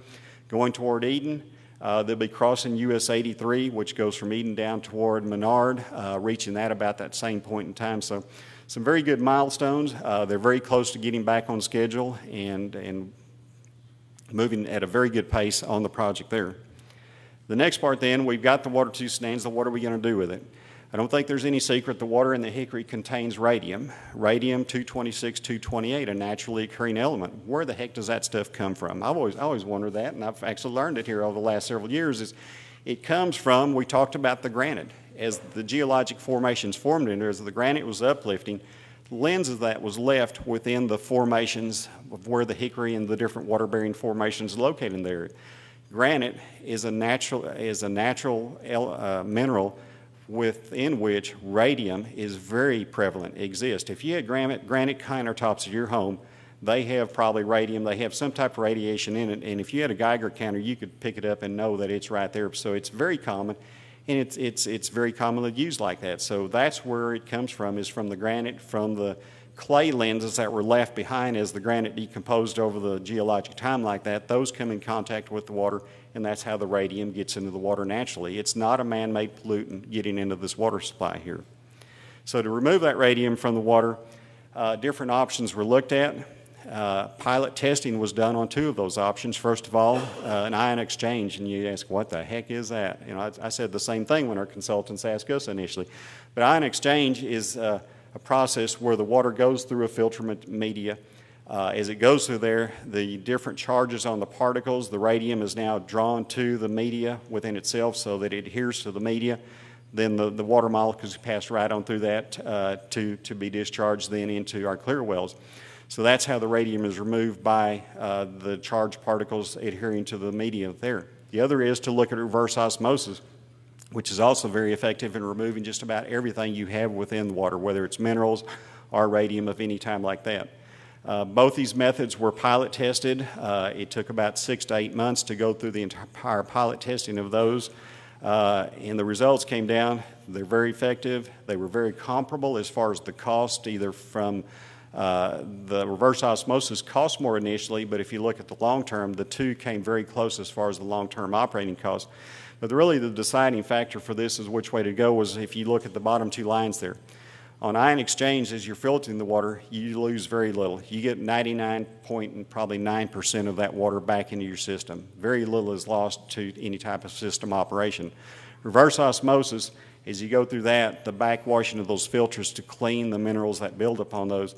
S3: Going toward Eden, they'll be crossing US 83, which goes from Eden down toward Menard, reaching that about that same point in time. So some very good milestones. They're very close to getting back on schedule and moving at a very good pace on the project there. The next part then, we've got the water to San Angelo. What are we going to do with it? I don't think there's any secret the water in the Hickory contains radium. Radium-226, 228, a naturally occurring element. Where the heck does that stuff come from? I always wondered that, and I've actually learned it here over the last several years. Is it comes from, we talked about the granite. As the geologic formations formed in there, as the granite was uplifting, lens of that was left within the formations of where the Hickory and the different water-bearing formations are located in there. Granite is a natural mineral within which radium is very prevalent, exists. If you had granite countertops at your home, they have probably radium, they have some type of radiation in it, and if you had a Geiger counter, you could pick it up and know that it's right there. So it's very common, and it's very commonly used like that. So that's where it comes from, is from the granite, from the clay lenses that were left behind as the granite decomposed over the geologic time like that. Those come in contact with the water, and that's how the radium gets into the water naturally. It's not a man-made pollutant getting into this water supply here. So to remove that radium from the water, different options were looked at. Pilot testing was done on two of those options. First of all, an ion exchange, and you ask, what the heck is that? You know, I said the same thing when our consultants asked us initially. But ion exchange is a process where the water goes through a filtrament media. As it goes through there, the different charges on the particles, the radium is now drawn to the media within itself so that it adheres to the media. Then the water molecules pass right on through that to be discharged then into our clear wells. So that's how the radium is removed by the charged particles adhering to the media there. The other is to look at reverse osmosis, which is also very effective in removing just about everything you have within the water, whether it's minerals or radium of any time like that. Both these methods were pilot tested. It took about 6 to 8 months to go through the entire pilot testing of those. And the results came down. They're very effective. They were very comparable as far as the cost, either from the reverse osmosis cost more initially, but if you look at the long term, the two came very close as far as the long-term operating costs. But really the deciding factor for this is which way to go was if you look at the bottom two lines there. On ion exchange, as you're filtering the water, you lose very little. You get 99.9% of that water back into your system. Very little is lost to any type of system operation. Reverse osmosis, as you go through that, the backwashing of those filters to clean the minerals that build upon those,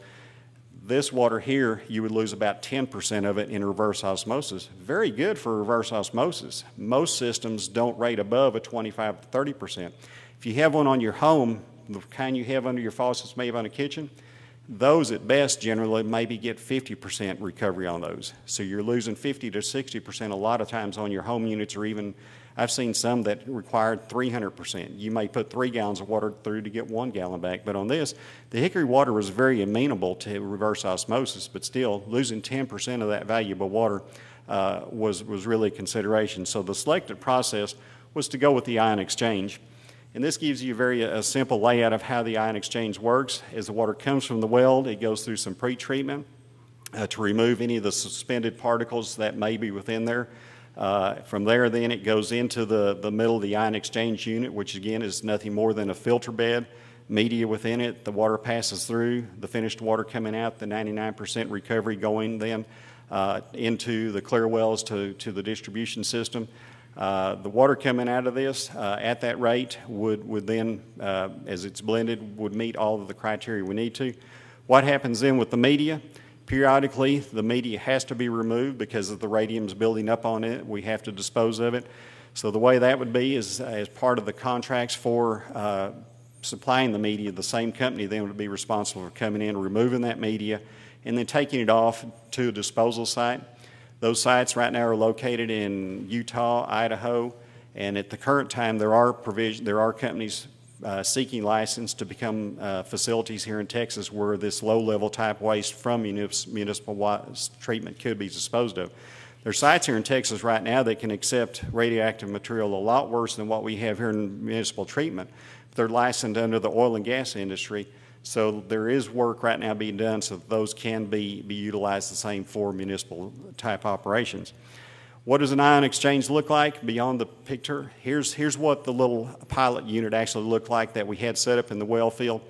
S3: this water here, you would lose about 10% of it in reverse osmosis. Very good for reverse osmosis. Most systems don't rate above a 25 to 30%. If you have one on your home, the kind you have under your faucets, maybe on a kitchen, those at best generally maybe get 50% recovery on those. So you're losing 50 to 60% a lot of times on your home units, or even I've seen some that required 300%. You may put 3 gallons of water through to get 1 gallon back, but on this, the hickory water was very amenable to reverse osmosis, but still losing 10% of that valuable water was really a consideration. So the selected process was to go with the ion exchange. And this gives you a simple layout of how the ion exchange works. As the water comes from the well, it goes through some pre-treatment to remove any of the suspended particles that may be within there. From there, then, it goes into the middle of the ion exchange unit, which again is nothing more than a filter bed, media within it. The water passes through, the finished water coming out, the 99% recovery going then into the clear wells to the distribution system. The water coming out of this at that rate would then, as it's blended, would meet all of the criteria we need to. What happens then with the media? Periodically, the media has to be removed because of the radium's building up on it. We have to dispose of it. So the way that would be is as part of the contracts for supplying the media, the same company then would be responsible for coming in, removing that media, and then taking it off to a disposal site. Those sites right now are located in Utah, Idaho, and at the current time there are companies seeking license to become facilities here in Texas where this low-level type waste from municipal waste treatment could be disposed of. There are sites here in Texas right now that can accept radioactive material a lot worse than what we have here in municipal treatment. They're licensed under the oil and gas industry, so there is work right now being done so that those can be utilized the same for municipal type operations. What does an ion exchange look like beyond the picture? Here's what the little pilot unit actually looked like that we had set up in the well field.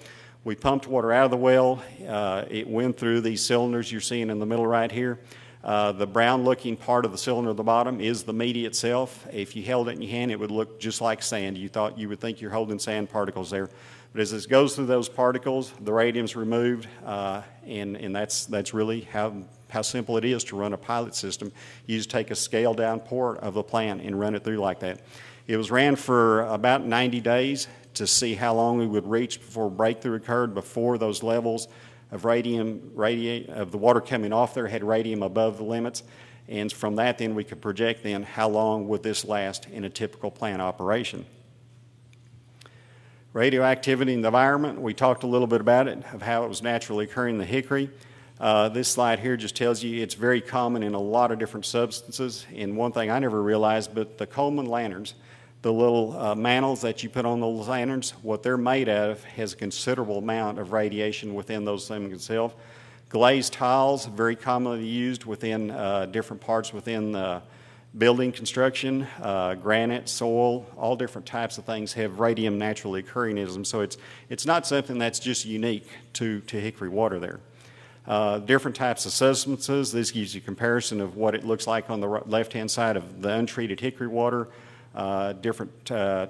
S3: We pumped water out of the well. It went through these cylinders you're seeing in the middle right here. The brown-looking part of the cylinder at the bottom is the media itself. If you held it in your hand, it would look just like sand. You would think you're holding sand particles there. But as it goes through those particles, the radium's removed, and that's really how simple it is to run a pilot system. You just take a scaled-down port of the plant and run it through like that. It was ran for about 90 days to see how long we would reach before breakthrough occurred, before those levels of of the water coming off there had radium above the limits. And from that, then, we could project then how long would this last in a typical plant operation. Radioactivity in the environment, we talked a little bit about it, of how it was naturally occurring in the hickory. This slide here just tells you it's very common in a lot of different substances. And one thing I never realized, but the Coleman lanterns, the little mantles that you put on those lanterns, what they're made of has a considerable amount of radiation within those things itself. Glazed tiles, very commonly used within different parts within building construction. Granite, soil, all different types of things have radium naturally occurring in them. So it's not something that's just unique to hickory water there. Different types of substances. This gives you a comparison of what it looks like on the left-hand side of the untreated hickory water. Different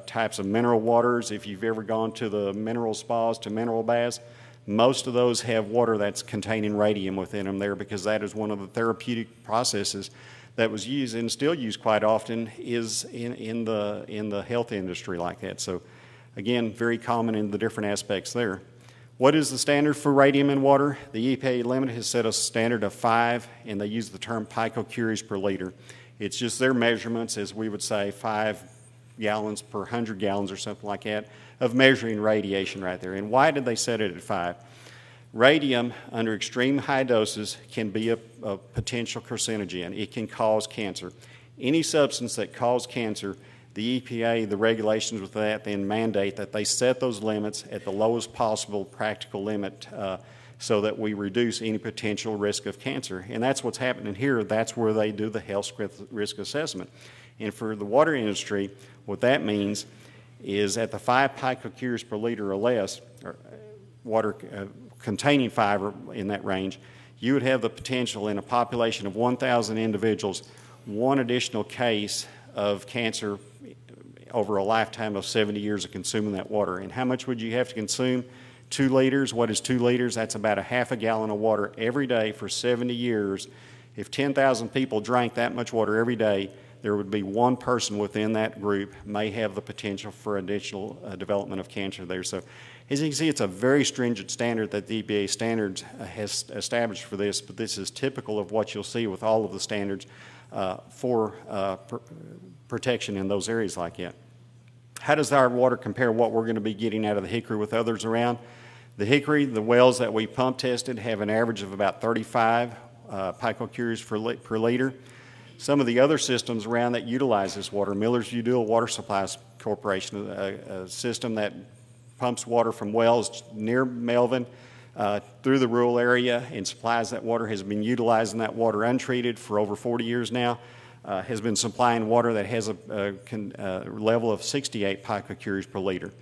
S3: types of mineral waters. If you've ever gone to the mineral spas, to mineral baths, most of those have water that's containing radium within them there, because that is one of the therapeutic processes that was used and still used quite often is in the health industry like that. So again, very common in the different aspects there. What is the standard for radium in water? The EPA limit has set a standard of 5, and they use the term picocuries per liter. It's just their measurements, as we would say, 5 gallons per 100 gallons or something like that, of measuring radiation right there. And why did they set it at 5? Radium, under extreme high doses, can be a potential carcinogen. It can cause cancer. Any substance that causes cancer, the EPA, the regulations with that, then mandate that they set those limits at the lowest possible practical limit so that we reduce any potential risk of cancer. And that's what's happening here. That's where they do the health risk assessment. And for the water industry, what that means is at the 5 picocuries per liter or less, or water containing 5 or in that range, you would have the potential in a population of 1,000 individuals, 1 additional case of cancer over a lifetime of 70 years of consuming that water. And how much would you have to consume? 2 liters. What is 2 liters? That's about a half a gallon of water every day for 70 years. If 10,000 people drank that much water every day, there would be 1 person within that group may have the potential for additional development of cancer there. So as you can see, it's a very stringent standard that the EPA standards has established for this, but this is typical of what you'll see with all of the standards for protection in those areas like that. How does our water compare what we're going to be getting out of the hickory with others around? The hickory, the wells that we pump tested have an average of about 35 picocuries per liter. Some of the other systems around that utilize this water, Miller's Udall Water Supplies Corporation, a system that pumps water from wells near Melvin through the rural area and supplies that water, has been utilizing that water untreated for over 40 years now, has been supplying water that has a level of 68 picocuries per liter.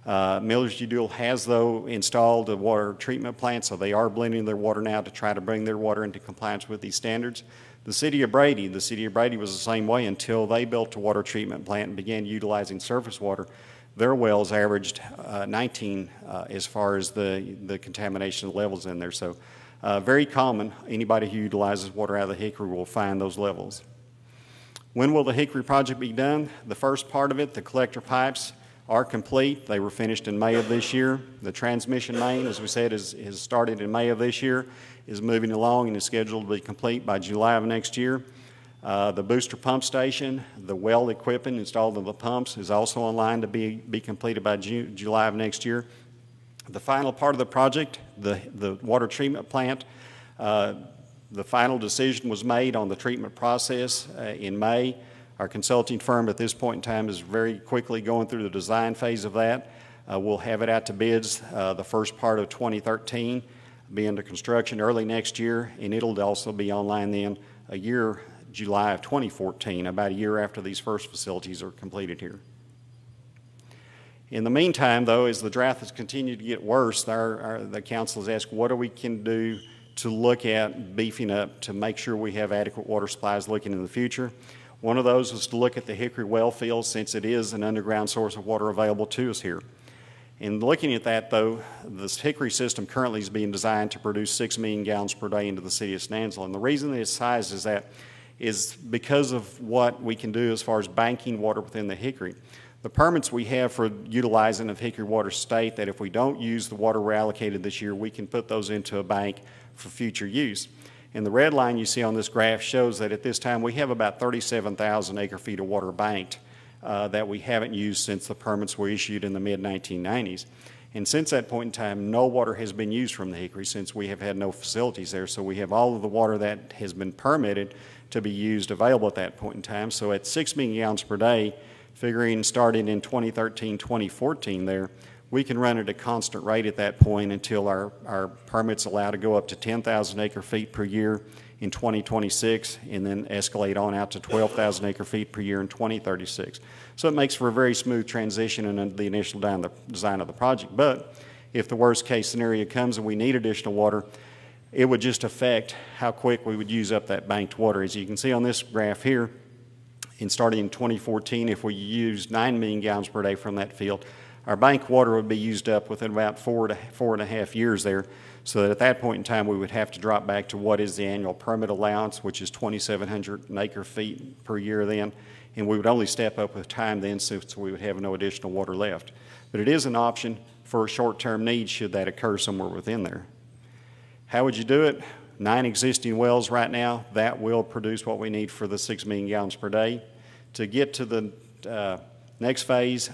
S3: Miller's Udall has, though, installed a water treatment plant, so they are blending their water now to try to bring their water into compliance with these standards. The City of Brady was the same way until they built a water treatment plant and began utilizing surface water. Their wells averaged 19 as far as the contamination levels in there. So very common. Anybody who utilizes water out of the hickory will find those levels. When will the hickory project be done? The first part of it, the collector pipes, are complete. They were finished in May of this year. The transmission main, as we said, has started in May of this year, is moving along and is scheduled to be complete by July of next year. The booster pump station, the well equipment installed in the pumps is also online to be completed by July of next year. The final part of the project, the water treatment plant, the final decision was made on the treatment process in May. Our consulting firm at this point in time is very quickly going through the design phase of that. We'll have it out to bids the first part of 2013, be into construction early next year, and it'll also be online then July of 2014, about a year after these first facilities are completed here. In the meantime, though, as the drought has continued to get worse, the council has asked what we can do to look at beefing up to make sure we have adequate water supplies looking in the future. One of those was to look at the Hickory well field, since it is an underground source of water available to us here. In looking at that, though, this Hickory system currently is being designed to produce 6 million gallons per day into the city of San Angelo. And the reason that it's sized is that is because of what we can do as far as banking water within the Hickory. The permits we have for utilizing of Hickory water state that if we don't use the water we're allocated this year, we can put those into a bank for future use. And the red line you see on this graph shows that at this time we have about 37,000 acre feet of water banked that we haven't used since the permits were issued in the mid-1990s. And since that point in time, no water has been used from the Hickory since we have had no facilities there. So we have all of the water that has been permitted to be used available at that point in time. So at 6 million gallons per day, figuring starting in 2013, 2014 there, we can run at a constant rate at that point until our permits allow to go up to 10,000 acre feet per year in 2026 and then escalate on out to 12,000 acre feet per year in 2036. So it makes for a very smooth transition in the initial design of the project. But if the worst case scenario comes and we need additional water, it would just affect how quick we would use up that banked water. As you can see on this graph here, starting in 2014, if we used 9 million gallons per day from that field, our bank water would be used up within about 4.5 years there. So that at that point in time, we would have to drop back to what is the annual permit allowance, which is 2,700 acre feet per year then. And we would only step up with time then since we would have no additional water left. But it is an option for a short-term need should that occur somewhere within there. How would you do it? 9 existing wells right now, that will produce what we need for the 6 million gallons per day. To get to the next phase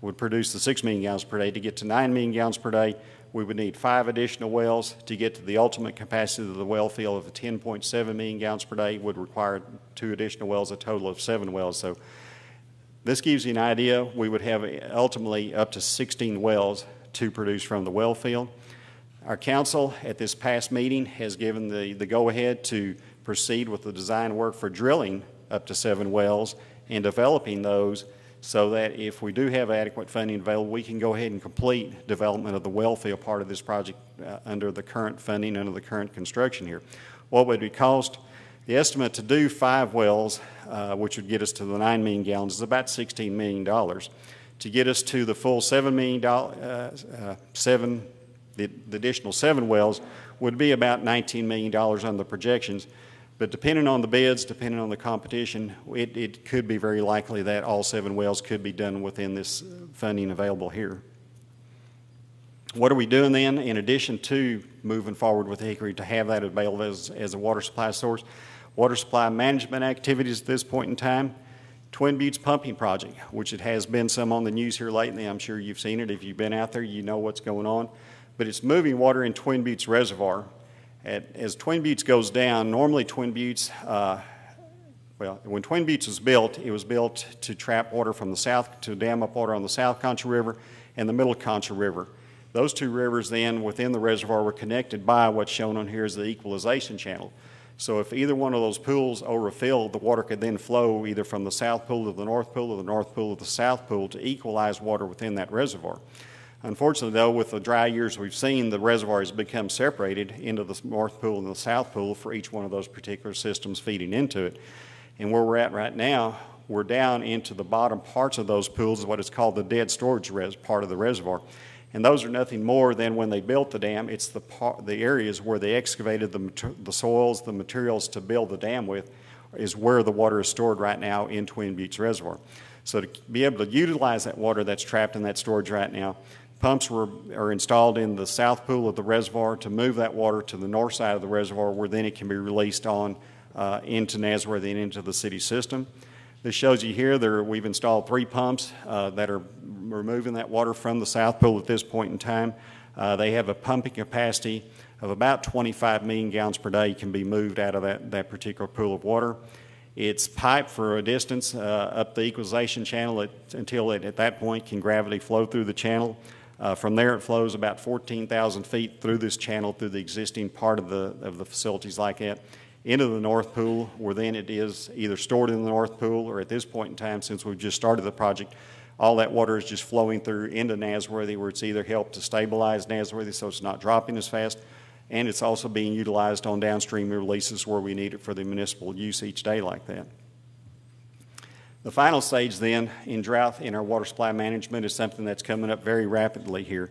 S3: would produce the 6 million gallons per day. To get to 9 million gallons per day, we would need 5 additional wells. To get to the ultimate capacity of the well field of 10.7 million gallons per day would require 2 additional wells, a total of 7 wells. So this gives you an idea. We would have ultimately up to 16 wells to produce from the well field. Our council at this past meeting has given the go-ahead to proceed with the design work for drilling up to 7 wells and developing those so that if we do have adequate funding available, we can go ahead and complete development of the well field part of this project under the current funding, under the current construction here. What would it cost? The estimate to do 5 wells, which would get us to the 9 million gallons, is about $16 million. To get us to the full $7 million, the additional 7 wells would be about $19 million on the projections. But depending on the bids, depending on the competition, it could be very likely that all 7 wells could be done within this funding available here. What are we doing then in addition to moving forward with Hickory to have that available as a water supply source? Water supply management activities at this point in time. Twin Buttes pumping project, which it has been some on the news here lately. I'm sure you've seen it. If you've been out there, you know what's going on. But it's moving water in Twin Buttes Reservoir. As Twin Buttes goes down, normally Twin Buttes, when Twin Buttes was built, it was built to trap water from the south, to dam up water on the South Concha River and the Middle Concha River. Those 2 rivers then within the reservoir were connected by what's shown on here as the Equalization channel. So if either one of those pools overfilled, the water could then flow either from the south pool to the north pool or the north pool to the south pool to equalize water within that reservoir. Unfortunately, though, with the dry years we've seen, the reservoir has become separated into the north pool and the south pool for each one of those particular systems feeding into it. And where we're at right now, we're down into the bottom parts of those pools, what is called the dead storage part of the reservoir. And those are nothing more than when they built the dam, it's the areas where they excavated the soils, the materials to build the dam with, is where the water is stored right now in Twin Buttes Reservoir. So to be able to utilize that water that's trapped in that storage right now, pumps are installed in the south pool of the reservoir to move that water to the north side of the reservoir where then it can be released on into Nazworthy and into the city system. This shows you here we've installed 3 pumps that are removing that water from the south pool at this point in time. They have a pumping capacity of about 25 million gallons per day can be moved out of that particular pool of water. It's piped for a distance up the Equalization channel until it at that point can gravity flow through the channel. From there it flows about 14,000 feet through this channel through the existing part of the facilities like that into the North Pool, where then it is either stored in the North Pool or at this point in time, since we've just started the project, all that water is just flowing through into Nazworthy, where it's either helped to stabilize Nazworthy so it's not dropping as fast, and it's also being utilized on downstream releases where we need it for the municipal use each day like that. The final stage then in drought in our water supply management is something that's coming up very rapidly here,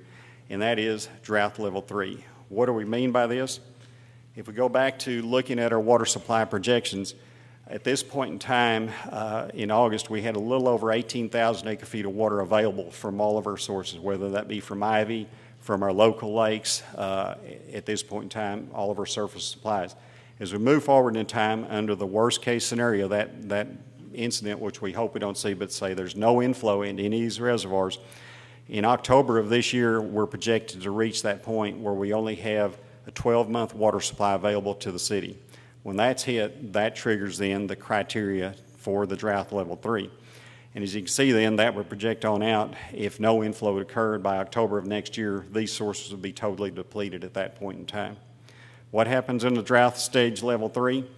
S3: and that is drought level 3. What do we mean by this? If we go back to looking at our water supply projections, at this point in time, in August, we had a little over 18,000 acre feet of water available from all of our sources, whether that be from Ivie, from our local lakes, at this point in time, all of our surface supplies. As we move forward in time, under the worst case scenario, that incident, which we hope we don't see, but say there's no inflow into any of these reservoirs, in October of this year, we're projected to reach that point where we only have a 12-month water supply available to the city. When that's hit, that triggers then the criteria for the drought level 3. And as you can see then, that would project on out, if no inflow had occurred by October of next year, these sources would be totally depleted at that point in time. What happens in the drought stage level 3?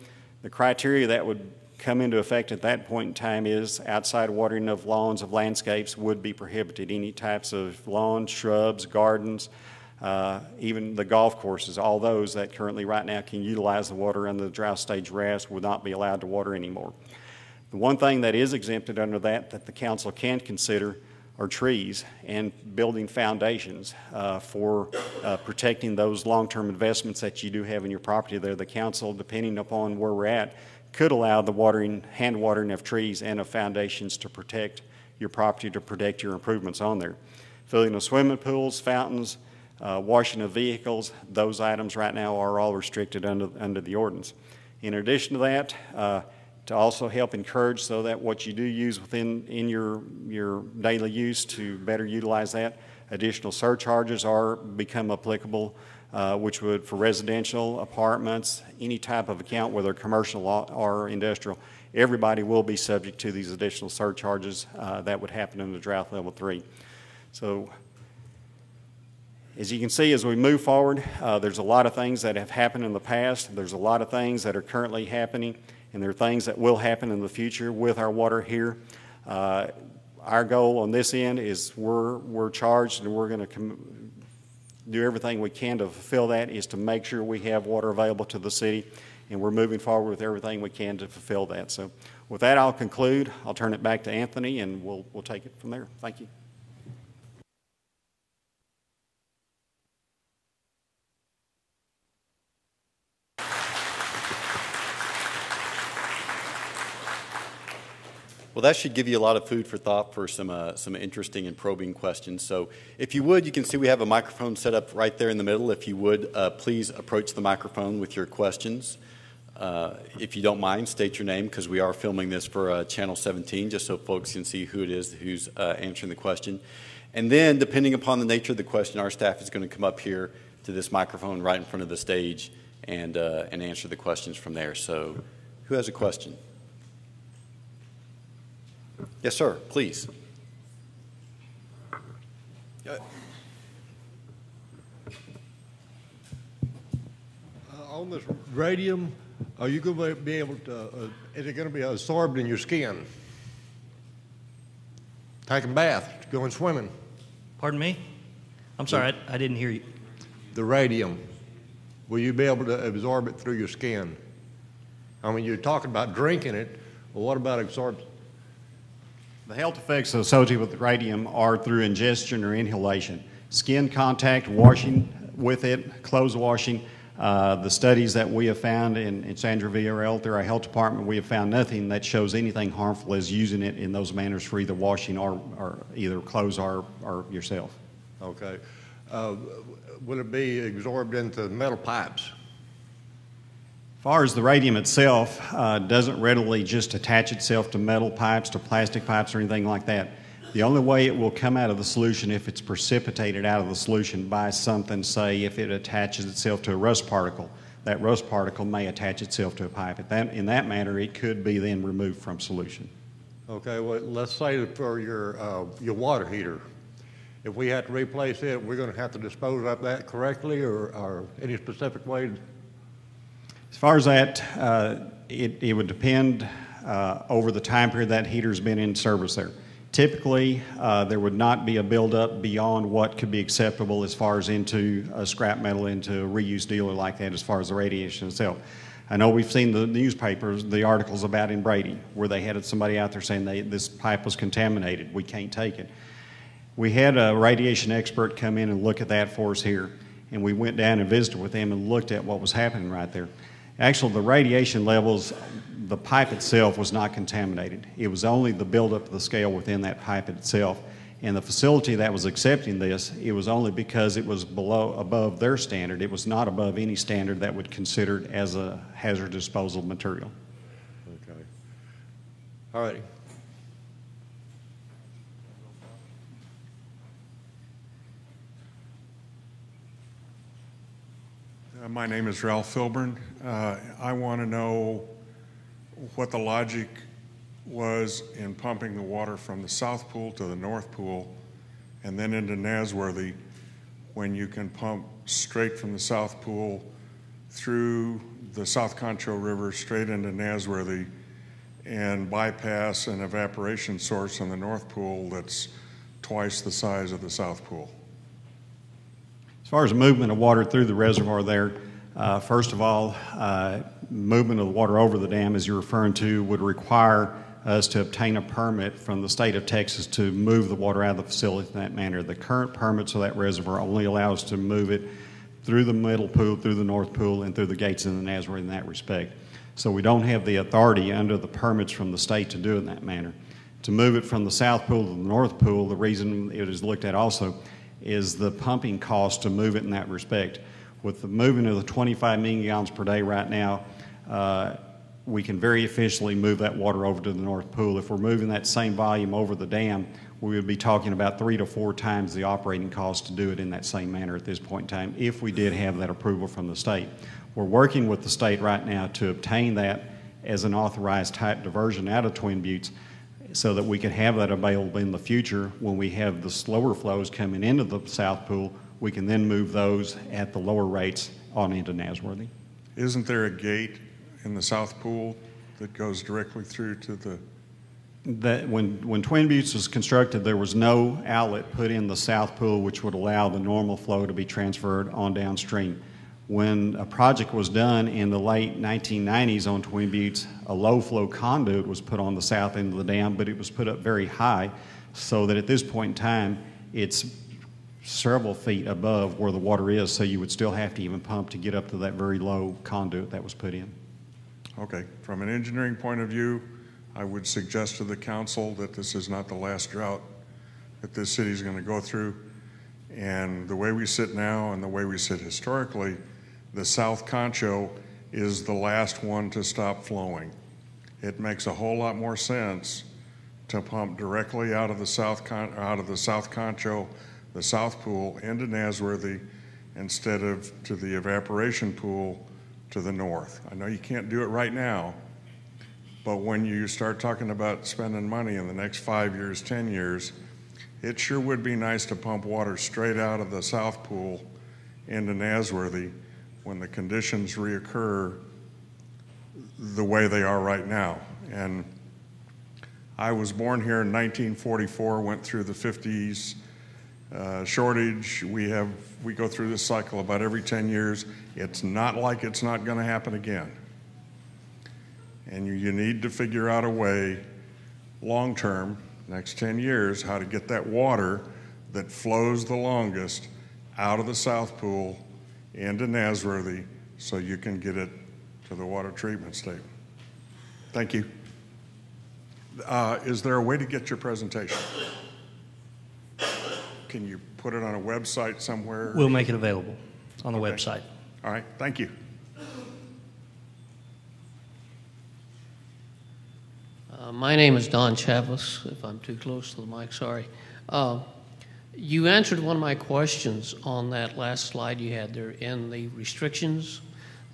S3: The criteria that would come into effect at that point in time is outside watering of lawns, of landscapes would be prohibited. Any types of lawns, shrubs, gardens, even the golf courses, all those that currently right now can utilize the water under the drought stage RAS would not be allowed to water anymore. The one thing that is exempted under that the council can consider are trees and building foundations for protecting those long-term investments that you do have in your property there. The council, depending upon where we're at, could allow the hand watering of trees and of foundations to protect your property, to protect your improvements on there. Filling of swimming pools, fountains, washing of vehicles, those items right now are all restricted under the ordinance. In addition to that, to also help encourage so that what you do use in your daily use to better utilize that, additional surcharges become applicable, which would, for residential, apartments, any type of account, whether commercial or industrial, everybody will be subject to these additional surcharges that would happen in the drought level 3. So, as you can see, as we move forward, there's a lot of things that have happened in the past. There's a lot of things that are currently happening, and there are things that will happen in the future with our water here. Our goal on this end is we're charged, and we're going to do everything we can to fulfill that, is to make sure we have water available to the city, and we're moving forward with everything we can to fulfill that. So with that, I'll conclude. I'll turn it back to Anthony, and we'll take it from there. Thank you.
S1: Well, that should give you a lot of food for thought for some interesting and probing questions. So if you would, you can see we have a microphone set up right there in the middle. If you would, please approach the microphone with your questions. If you don't mind, state your name, because we are filming this for Channel 17, just so folks can see who it is who's answering the question. And then, depending upon the nature of the question, our staff is going to come up here to this microphone right in front of the stage and answer the questions from there. So who has a question? Yes, sir, please.
S4: On this radium, are you going to be able to, is it going to be absorbed in your skin? Taking a bath, going swimming.
S2: Pardon me? I'm sorry, I didn't hear you.
S4: The radium, will you be able to absorb it through your skin? I mean, you're talking about drinking it, well, what about absorption?
S3: The health effects associated with radium are through ingestion or inhalation. Skin contact, washing with it, clothes washing. The studies that we have found in Sandra VRL through our health department, we have found nothing that shows anything harmful as using it in those manners for either washing or either clothes or yourself.
S4: Okay. Will it be absorbed into metal pipes?
S3: As far as the radium itself, doesn't readily just attach itself to metal pipes, to plastic pipes, or anything like that. The only way it will come out of the solution if it's precipitated out of the solution by something, say if it attaches itself to a rust particle, that rust particle may attach itself to a pipe. In that manner, it could be then removed from solution.
S4: Okay, well, let's say for your water heater, if we have to replace it, we're going to have to dispose of that correctly or any specific way?
S3: As far as that, it would depend over the time period that heater's been in service there. Typically, there would not be a buildup beyond what could be acceptable as far as into a scrap metal, into a reuse deal or like that as far as the radiation itself. I know we've seen the newspapers, the articles about in Brady, where they had somebody out there saying this pipe was contaminated, we can't take it. We had a radiation expert come in and look at that for us here, and we went down and visited with them and looked at what was happening right there. Actually, the radiation levels, the pipe itself was not contaminated. It was only the buildup of the scale within that pipe itself. And the facility that was accepting this, it was only because it was above their standard. It was not above any standard that would consider it as a hazard disposal material.
S4: Okay. All righty.
S5: My name is Ralph Filburn. I want to know what the logic was in pumping the water from the South Pool to the North Pool and then into Nasworthy when you can pump straight from the South Pool through the South Concho River straight into Nasworthy and bypass an evaporation source in the North Pool that's twice the size of the South Pool.
S3: As far as movement of water through the reservoir there, first of all, movement of the water over the dam, as you're referring to, would require us to obtain a permit from the state of Texas to move the water out of the facility in that manner. The current permits of that reservoir only allow us to move it through the middle pool, through the north pool, and through the gates in the Nasworthy in that respect. So we don't have the authority under the permits from the state to do it in that manner. To move it from the south pool to the north pool, the reason it is looked at also is the pumping cost to move it in that respect. With the moving of the 25 million gallons per day right now, we can very efficiently move that water over to the North Pool. If we're moving that same volume over the dam, we would be talking about 3 to 4 times the operating cost to do it in that same manner at this point in time if we did have that approval from the state. We're working with the state right now to obtain that as an authorized type diversion out of Twin Buttes so that we can have that available in the future when we have the slower flows coming into the South Pool. We can then move those at the lower rates on into Nasworthy.
S5: Isn't there a gate in the South Pool that goes directly through to the...
S3: When Twin Buttes was constructed, there was no outlet put in the South Pool which would allow the normal flow to be transferred on downstream. When a project was done in the late 1990s on Twin Buttes, a low-flow conduit was put on the south end of the dam, but it was put up very high so that at this point in time, it's several feet above where the water is, so you would still have to even pump to get up to that very low conduit that was put in.
S5: Okay. From an engineering point of view, I would suggest to the council that this is not the last drought that this city is going to go through. And the way we sit now and the way we sit historically, the South Concho is the last one to stop flowing. It makes a whole lot more sense to pump directly out of the South Concho, the South Pool, into Nasworthy instead of to the evaporation pool to the north. I know you can't do it right now, but when you start talking about spending money in the next 5 years, 10 years, it sure would be nice to pump water straight out of the South Pool into Nasworthy when the conditions reoccur the way they are right now. And I was born here in 1944, went through the 50s shortage. We go through this cycle about every 10 years. It's not like it's not going to happen again. And you need to figure out a way, long term, next 10 years, how to get that water that flows the longest out of the South Pool into Nasworthy so you can get it to the water treatment state. Thank you. Is there a way to get your presentation? Can you put it on a website somewhere?
S2: We'll make it available on the website.
S5: All right, thank you.
S6: My name is Don Chavez, if I'm too close to the mic, sorry. You answered one of my questions on that last slide you had there in the restrictions,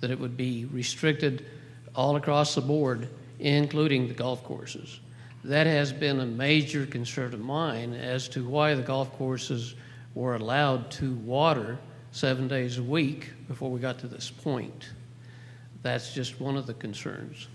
S6: that it would be restricted all across the board, including the golf courses. That has been a major concern of mine as to why the golf courses were allowed to water 7 days a week before we got to this point. That's just one of the concerns.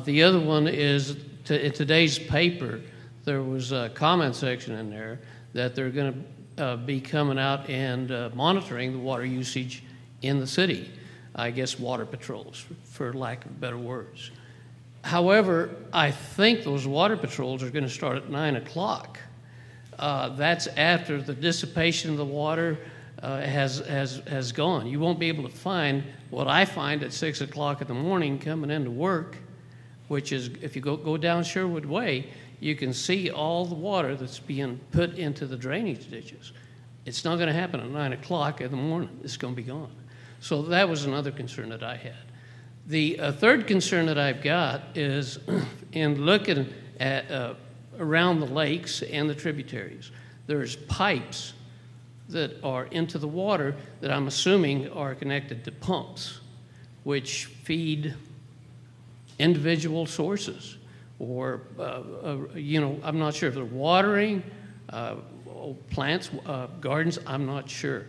S6: The other one is, in today's paper, there was a comment section in there that they're going to be coming out and monitoring the water usage in the city. I guess water patrols, for lack of better words. However, I think those water patrols are going to start at 9 o'clock. That's after the dissipation of the water has gone. You won't be able to find what I find at 6 o'clock in the morning coming into work, which is, if you go down Sherwood Way, you can see all the water that's being put into the drainage ditches. It's not going to happen at 9 o'clock in the morning. It's going to be gone. So that was another concern that I had. The third concern that I've got is in looking around the lakes and the tributaries. There's pipes that are into the water that I'm assuming are connected to pumps, which feed individual sources. Or, I'm not sure if they're watering plants, gardens, I'm not sure.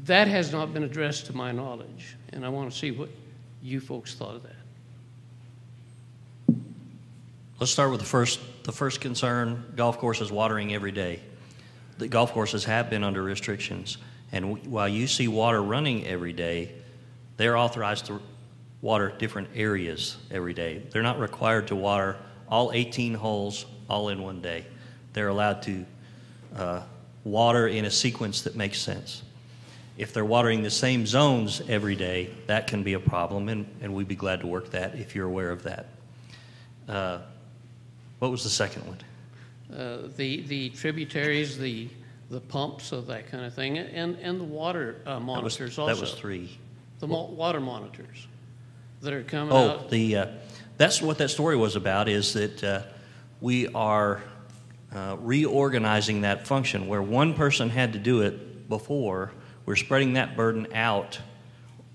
S6: That has not been addressed to my knowledge, and I want to see what you folks thought of that.
S2: Let's start with the first concern. Golf courses watering every day. The golf courses have been under restrictions, and while you see water running every day, they're authorized to water different areas every day. They're not required to water all 18 holes all in one day. They're allowed to water in a sequence that makes sense. If they're watering the same zones every day, that can be a problem, and we'd be glad to work that if you're aware of that. What was the second one?
S6: The tributaries, the pumps, so that kind of thing, and the water monitors also.
S2: That was 3.
S6: The water monitors that are coming out.
S2: That's what that story was about, is that we are reorganizing that function. Where one person had to do it before, we're spreading that burden out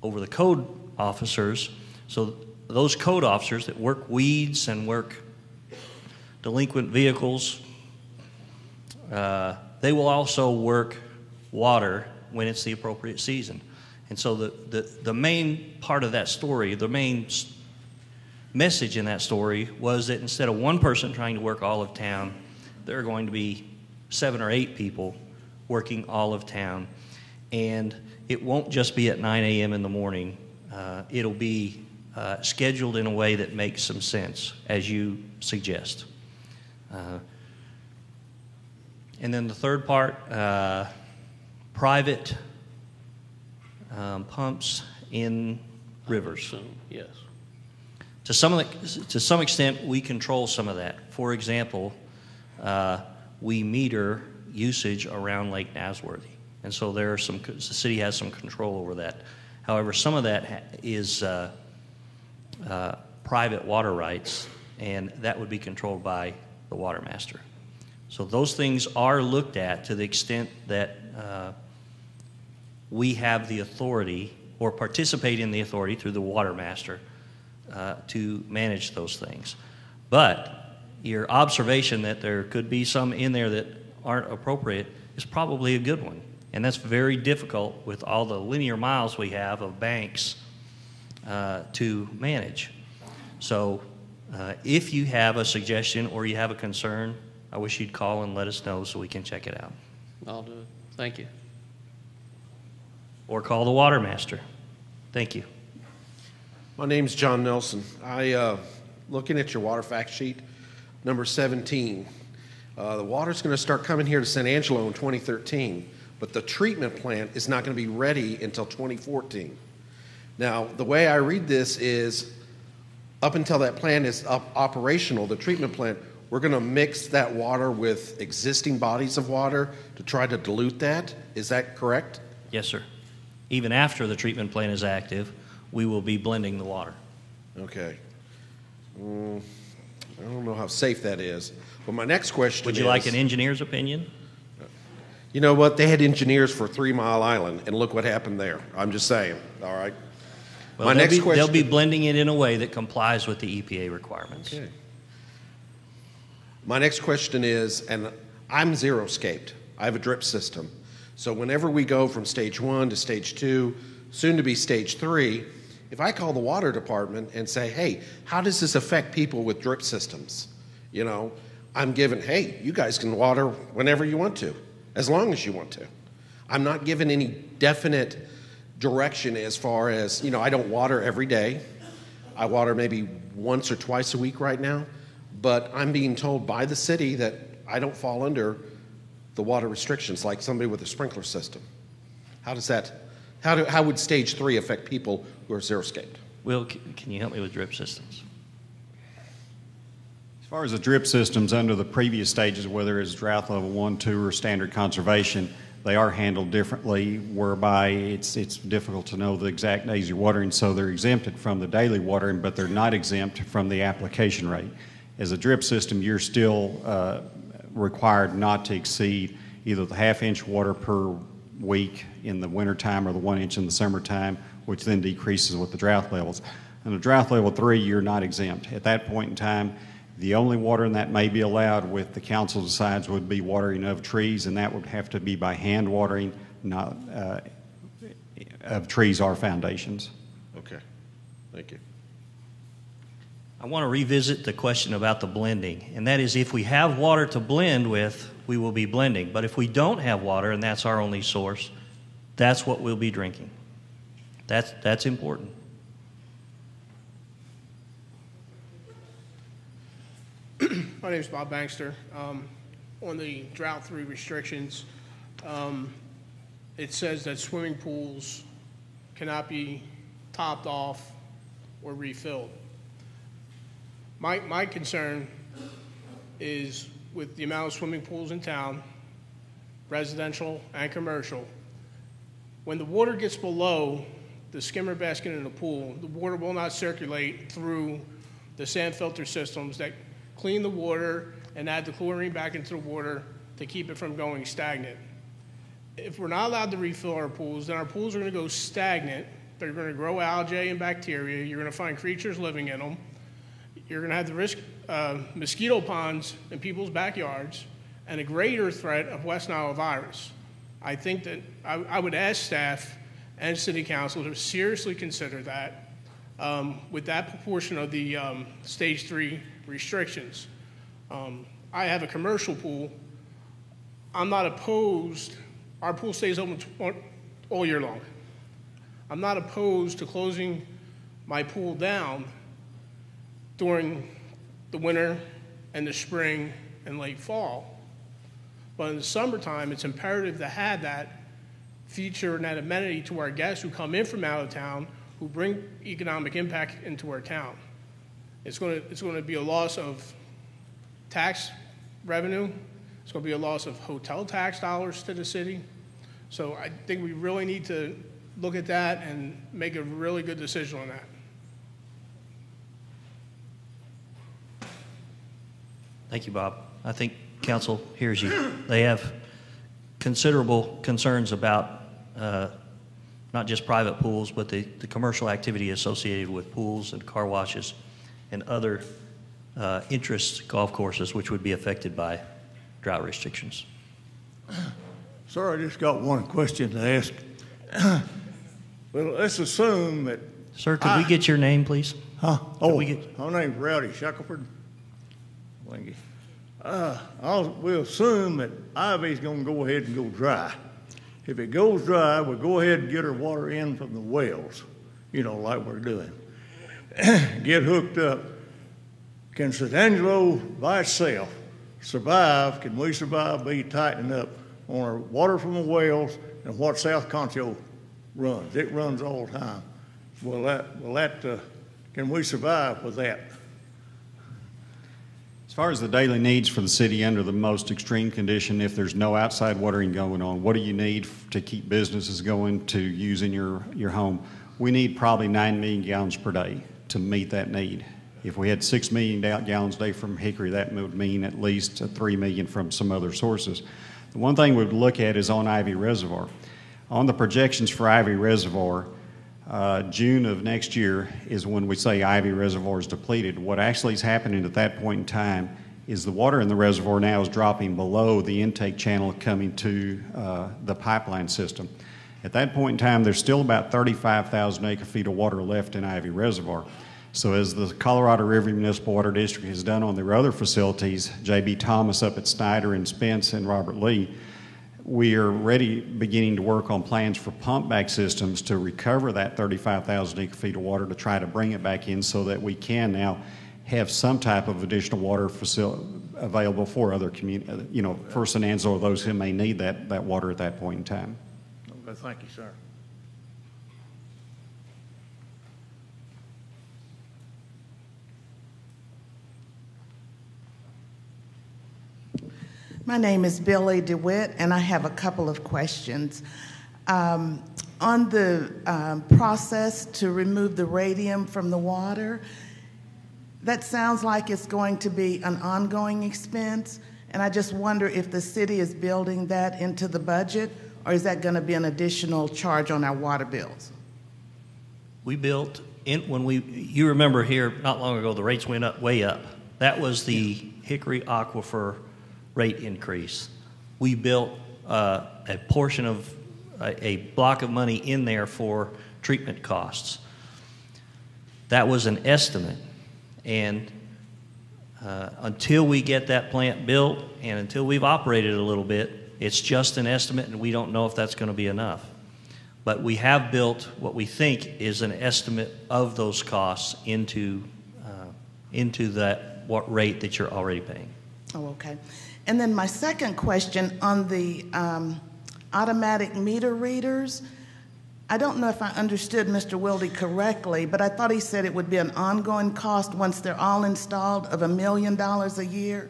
S2: over the code officers. So those code officers that work weeds and work delinquent vehicles, they will also work water when it's the appropriate season. And so the main part of that story, the main message in that story was that instead of one person trying to work all of town, there are going to be 7 or 8 people working all of town. And it won't just be at 9 a.m. in the morning. It'll be scheduled in a way that makes some sense, as you suggest. And then the third part, private pumps in rivers.
S6: Yes.
S2: To some extent, we control some of that. For example, we meter usage around Lake Nasworthy, and so the city has some control over that. However, some of that is private water rights, and that would be controlled by the water master. So those things are looked at to the extent that we have the authority or participate in the authority through the water master to manage those things. But your observation that there could be some in there that aren't appropriate is probably a good one. And that's very difficult with all the linear miles we have of banks to manage. So if you have a suggestion or you have a concern, I wish you'd call and let us know so we can check it out.
S6: I'll do it. Thank you.
S2: Or call the water master. Thank you.
S7: My name's John Nelson. Looking at your water fact sheet, number 17, the water's going to start coming here to San Angelo in 2013, but the treatment plant is not going to be ready until 2014. Now, the way I read this is up until that plant is operational, the treatment plant, we're going to mix that water with existing bodies of water to try to dilute that. Is that correct?
S2: Yes, sir. Even after the treatment plant is active, we will be blending the water.
S7: Okay. I don't know how safe that is. But my next question
S2: Would you like an engineer's opinion?
S7: You know what? They had engineers for 3 Mile Island, and look what happened there. I'm just saying. All right.
S2: Well, they'll be blending it in a way that complies with the EPA requirements.
S7: Okay. My next question is, and I'm zero-scaped. I have a drip system. So whenever we go from stage 1 to stage 2, soon to be stage 3, if I call the water department and say, hey, how does this affect people with drip systems? You know, I'm given, hey, you guys can water whenever you want to, as long as you want to. I'm not given any definite direction as far as, you know, I don't water every day. I water maybe once or twice a week right now, but I'm being told by the city that I don't fall under the water restrictions like somebody with a sprinkler system. How does that, how would stage 3 affect people who are zero-scaped?
S2: Will, can you help me with drip systems?
S3: As far as the drip systems under the previous stages, whether it's drought level 1, 2, or standard conservation, they are handled differently, whereby it's difficult to know the exact days you're watering, so they're exempted from the daily watering, but they're not exempt from the application rate. As a drip system, you're still required not to exceed either the half-inch water per week in the wintertime or the 1 inch in the summertime, which then decreases with the drought levels. And the drought level 3, you're not exempt. At that point in time, the only watering that may be allowed with the council decides would be watering of trees, and that would have to be by hand watering, not of trees or foundations.
S7: Okay, thank you.
S2: I want to revisit the question about the blending, and that is if we have water to blend with, we will be blending. But if we don't have water and that's our only source, that's what we'll be drinking. That's important.
S8: My name is Bob Bankster. On the Drought 3 restrictions, it says that swimming pools cannot be topped off or refilled. My concern is with the amount of swimming pools in town, residential and commercial, when the water gets below the skimmer basket in the pool, the water will not circulate through the sand filter systems that clean the water and add the chlorine back into the water to keep it from going stagnant. If we're not allowed to refill our pools, then our pools are going to go stagnant. They're going to grow algae and bacteria. You're going to find creatures living in them. You're going to have the risk of mosquito ponds in people's backyards and a greater threat of West Nile virus. I think that I would ask staff and city council to seriously consider that with that proportion of the stage 3 restrictions. I have a commercial pool. I'm not opposed. Our pool stays open all year long. I'm not opposed to closing my pool down during the winter and the spring and late fall. But in the summertime, it's imperative to have that feature and that amenity to our guests who come in from out of town, who bring economic impact into our town. It's going to be a loss of tax revenue. It's going to be a loss of hotel tax dollars to the city. So I think we really need to look at that and make a really good decision on that.
S2: Thank you, Bob. I think council hears you. They have considerable concerns about not just private pools, but the commercial activity associated with pools and car washes and other interest golf courses which would be affected by drought restrictions.
S9: Sir, I just got one question to ask. Well, let's assume that...
S2: Sir, could we get your name, please?
S9: Huh? My name's Rowdy Shackelford. Thank you. We'll assume that Ivie's going to go ahead and go dry. If it goes dry, we'll go ahead and get our water in from the wells, like we're doing. Get hooked up. Can San Angelo by itself survive? Can we survive be tightening up on our water from the wells and what South Concho runs? It runs all the time. Can we survive with that?
S3: As far as the daily needs for the city under the most extreme condition, if there's no outside watering going on, what do you need to keep businesses going to use in your home? We need probably 9 million gallons per day to meet that need. If we had 6 million gallons a day from Hickory, that would mean at least 3 million from some other sources. The one thing we would look at is on Ivie Reservoir. On the projections for Ivie Reservoir, June of next year is when we say Ivie Reservoir is depleted. What actually is happening at that point in time is the water in the reservoir now is dropping below the intake channel coming to the pipeline system. At that point in time, there's still about 35,000 acre-feet of water left in Ivie Reservoir. So as the Colorado River Municipal Water District has done on their other facilities, J.B. Thomas up at Snyder and Spence and Robert Lee, we are beginning to work on plans for pump back systems to recover that 35,000 acre feet of water to try to bring it back in so that we can now have some type of additional water available for other communities, for San Angelo or those who may need that water at that point in time.
S9: Okay, thank you, sir.
S10: My name is Billy DeWitt, and I have a couple of questions. On the process to remove the radium from the water, That sounds like it's going to be an ongoing expense, and I just wonder if the city is building that into the budget, or is that going to be an additional charge on our water bills?
S2: We built you remember here not long ago the rates went up way up. That was the Hickory Aquifer rate increase. We built a portion of a block of money in there for treatment costs. That was an estimate, and until we get that plant built and until we've operated a little bit, it's just an estimate, and we don't know if that's going to be enough. But we have built what we think is an estimate of those costs into that what rate that you're already paying.
S10: Oh, okay. And then my second question on the automatic meter readers, I don't know if I understood Mr. Wilde correctly, but I thought he said it would be an ongoing cost once they're all installed of $1 million a year.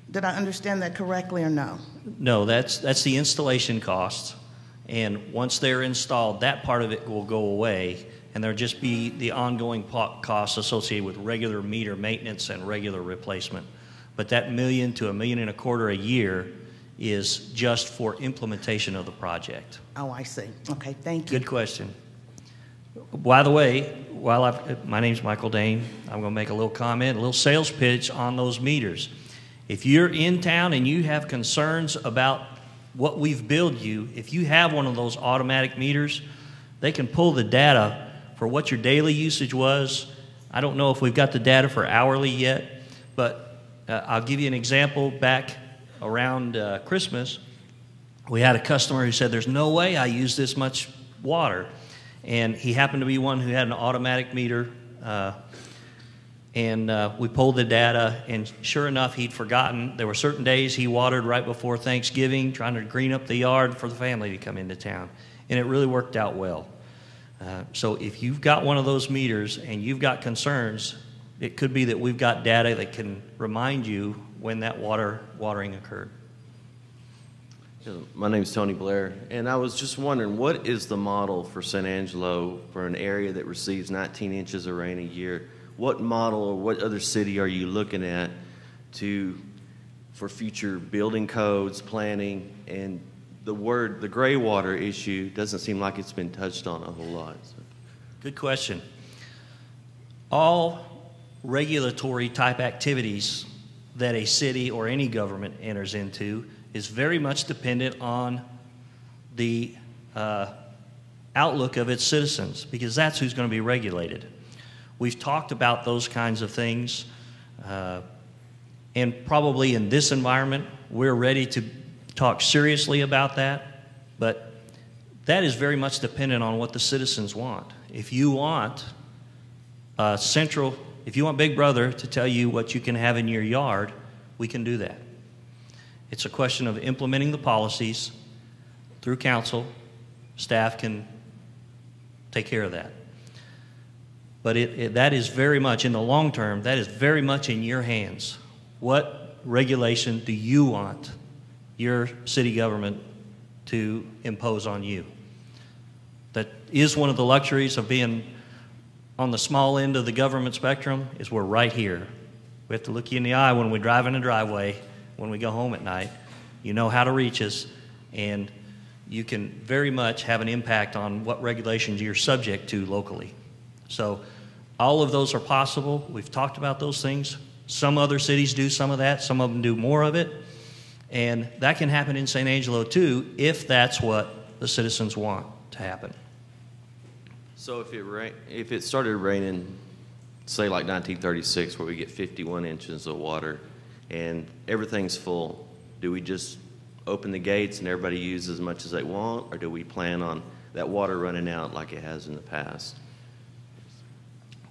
S10: Did I understand that correctly or no?
S2: No, that's the installation cost. And once they're installed, that part of it will go away, and there'll just be the ongoing costs associated with regular meter maintenance and regular replacement. But that $1 million to $1.25 million a year is just for implementation of the project.
S10: Oh, I see. Okay, thank you.
S2: Good question. By the way, my name's Michael Dane. I'm going to make a little comment, a little sales pitch on those meters. If you're in town and you have concerns about what we've billed you, if you have one of those automatic meters, they can pull the data for what your daily usage was. I don't know if we've got the data for hourly yet, but I'll give you an example. Back around Christmas, we had a customer who said, there's no way I use this much water. And he happened to be one who had an automatic meter. And we pulled the data, and sure enough, he'd forgotten. There were certain days he watered right before Thanksgiving, trying to green up the yard for the family to come into town. And it really worked out well. So if you've got one of those meters and you've got concerns, it could be that we've got data that can remind you when that watering occurred.
S11: My name is Tony Blair, and I was just wondering, what is the model for San Angelo for an area that receives 19 inches of rain a year? What model or what other city are you looking at for future building codes, planning, and the gray water issue doesn't seem like it's been touched on a whole lot. So.
S2: Good question. All regulatory type activities that a city or any government enters into is very much dependent on the outlook of its citizens, because that's who's going to be regulated. We've talked about those kinds of things, and probably in this environment, we're ready to talk seriously about that, but that is very much dependent on what the citizens want. If you want if you want Big Brother to tell you what you can have in your yard, we can do that. It's a question of implementing the policies through council. Staff can take care of that. But that is very much, in the long term, that is very much in your hands. What regulation do you want your city government to impose on you? That is one of the luxuries of being on the small end of the government spectrum, is we're right here. We have to look you in the eye when we drive in the driveway, when we go home at night. You know how to reach us, and you can very much have an impact on what regulations you're subject to locally. So all of those are possible. We've talked about those things. Some other cities do some of that. Some of them do more of it. And that can happen in San Angelo, too, if that's what the citizens want to happen.
S11: So if it started raining, say like 1936, where we get 51 inches of water and everything's full, do we just open the gates and everybody uses as much as they want, or do we plan on that water running out like it has in the past?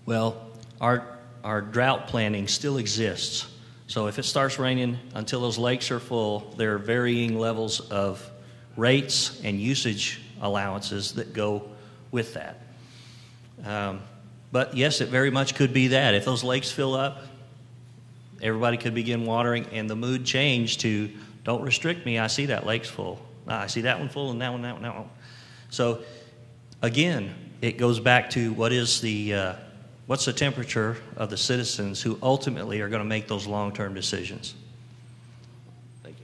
S2: Well, our drought planning still exists. So if it starts raining until those lakes are full, there are varying levels of rates and usage allowances that go with that. But yes, it very much could be that. If those lakes fill up, everybody could begin watering, and the mood change to, don't restrict me, I see that lake's full. I see that one full, and that one. So again, it goes back to what is the What's the temperature of the citizens who ultimately are going to make those long-term decisions?
S11: Thank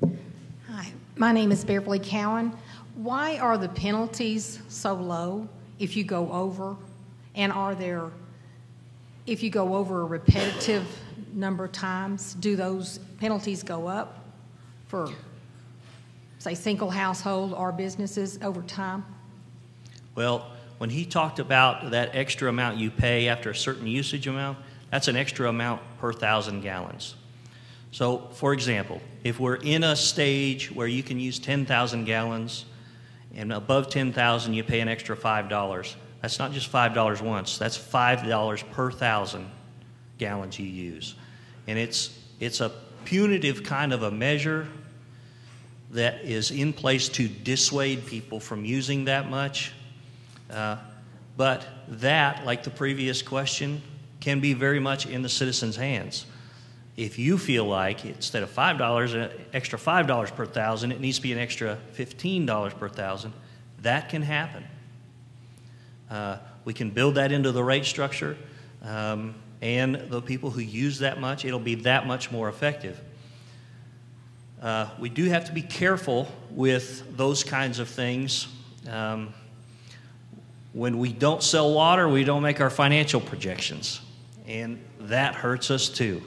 S11: you.
S12: Hi, my name is Beverly Cowan. Why are the penalties so low if you go over? And if you go over a repetitive number of times, do those penalties go up for, say, single household or businesses over time?
S2: Well, when he talked about that extra amount you pay after a certain usage amount, that's an extra amount per 1,000 gallons. So, for example, if we're in a stage where you can use 10,000 gallons and above 10,000 you pay an extra $5, that's not just $5 once, that's $5 per 1,000 gallons you use. And it's a punitive kind of a measure that is in place to dissuade people from using that much. But that, like the previous question, can be very much in the citizen's hands. If you feel like instead of $5, an extra $5 per 1,000, it needs to be an extra $15 per 1,000, that can happen. We can build that into the rate structure, and the people who use that much, it'll be that much more effective. We do have to be careful with those kinds of things. When we don't sell water, we don't make our financial projections, and that hurts us too.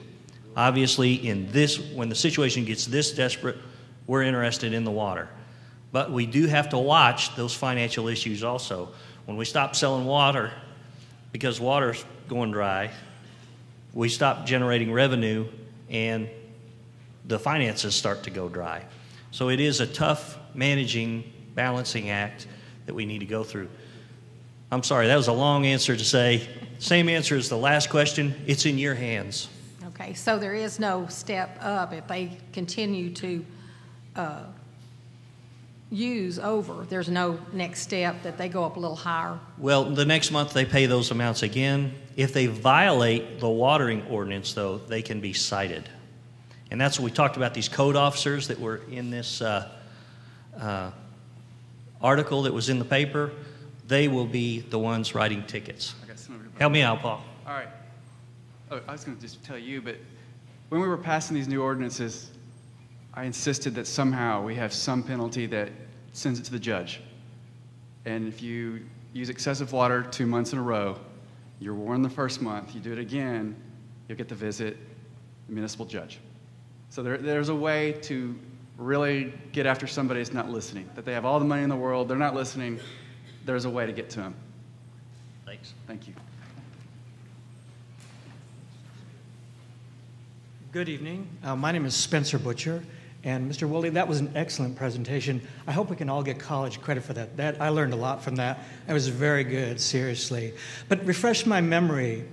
S2: Obviously, when the situation gets this desperate, we're interested in the water. But we do have to watch those financial issues also. When we stop selling water because water's going dry, we stop generating revenue and the finances start to go dry. So it is a tough managing, balancing act that we need to go through. I'm sorry, that was a long answer to say, same answer as the last question, it's in your hands.
S12: Okay, so there is no step up if they continue to use over. There's no next step that they go up a little higher.
S2: Well, the next month they pay those amounts again. If they violate the watering ordinance, though, they can be cited. And that's what we talked about, these code officers that were in this article that was in the paper. They will be the ones writing tickets. Help me out, Paul.
S13: All right. Oh, I was going to just tell you, but when we were passing these new ordinances, I insisted that somehow we have some penalty that sends it to the judge. And if you use excessive water 2 months in a row, you're warned the first month, you do it again, you'll get to visit the municipal judge. So there's a way to really get after somebody that's not listening, that they have all the money in the world, they're not listening, there's a way to get to them.
S2: Thanks.
S13: Thank you.
S14: Good evening. My name is Spencer Butcher, and Mr. Wilde, that was an excellent presentation. I hope we can all get college credit for that. I learned a lot from that. It was very good, seriously. But refresh my memory.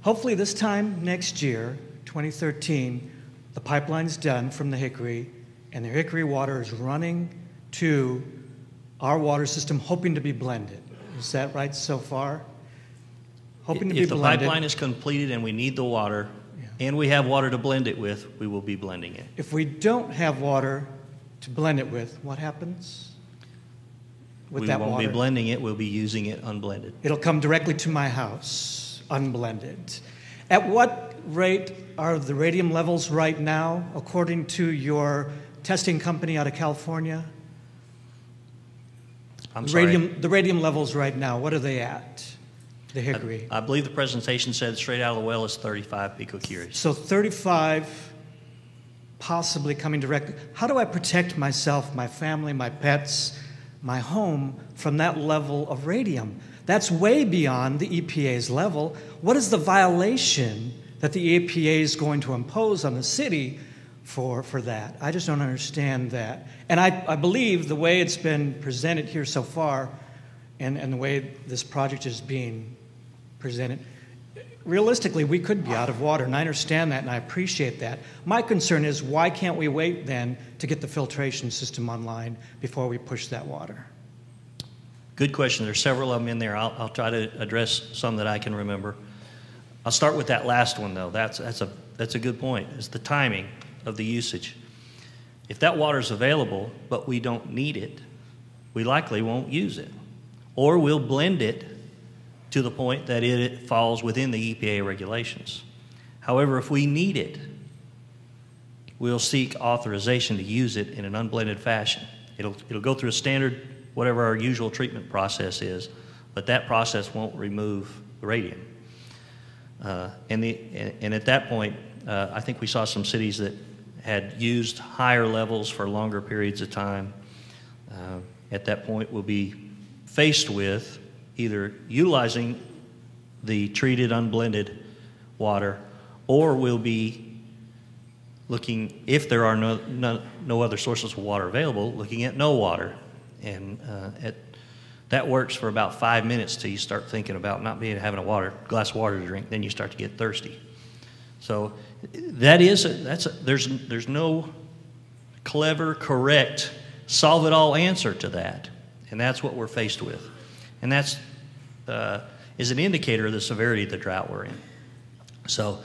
S14: Hopefully this time next year, 2013, the pipeline's done from the Hickory, and the Hickory water is running to our water system, hoping to be blended. Is that right so far? Hoping to be blended.
S2: If the pipeline is completed and we need the water, and we have water to blend it with, we will be blending it.
S14: If we don't have water to blend it with, what happens with that water?
S2: We won't be blending it, we'll be using it unblended.
S14: It'll come directly to my house, unblended. At what rate are the radium levels right now, according to your testing company out of California?
S2: I'm sorry.
S14: The radium levels right now, what are they at? The Hickory.
S2: I believe the presentation said straight out of the well is 35 picocuries.
S14: So 35 possibly coming directly. How do I protect myself, my family, my pets, my home from that level of radium? That's way beyond the EPA's level. What is the violation that the EPA is going to impose on the city for that? I just don't understand that. And I believe the way it's been presented here so far and the way this project is being presented, realistically, we could be out of water, and I understand that, and I appreciate that. My concern is, why can't we wait then to get the filtration system online before we push that water?
S2: Good question. There's several of them in there. I'll try to address some that I can remember. I'll start with that last one, though. That's a good point. It's the timing of the usage. If that water's available, but we don't need it, we likely won't use it. Or we'll blend it to the point that it falls within the EPA regulations. However, if we need it, we'll seek authorization to use it in an unblended fashion. It'll go through a standard, whatever our usual treatment process is, but that process won't remove the radium. And at that point, I think we saw some cities that had used higher levels for longer periods of time. At that point, we'll be faced with either utilizing the treated unblended water, or we'll be looking, if there are no other sources of water available, looking at no water. And that works for about 5 minutes till you start thinking about not having a glass of water to drink. Then you start to get thirsty. So there's no clever, correct, solve-it-all answer to that. And that's what we're faced with. And that's is an indicator of the severity of the drought we're in. So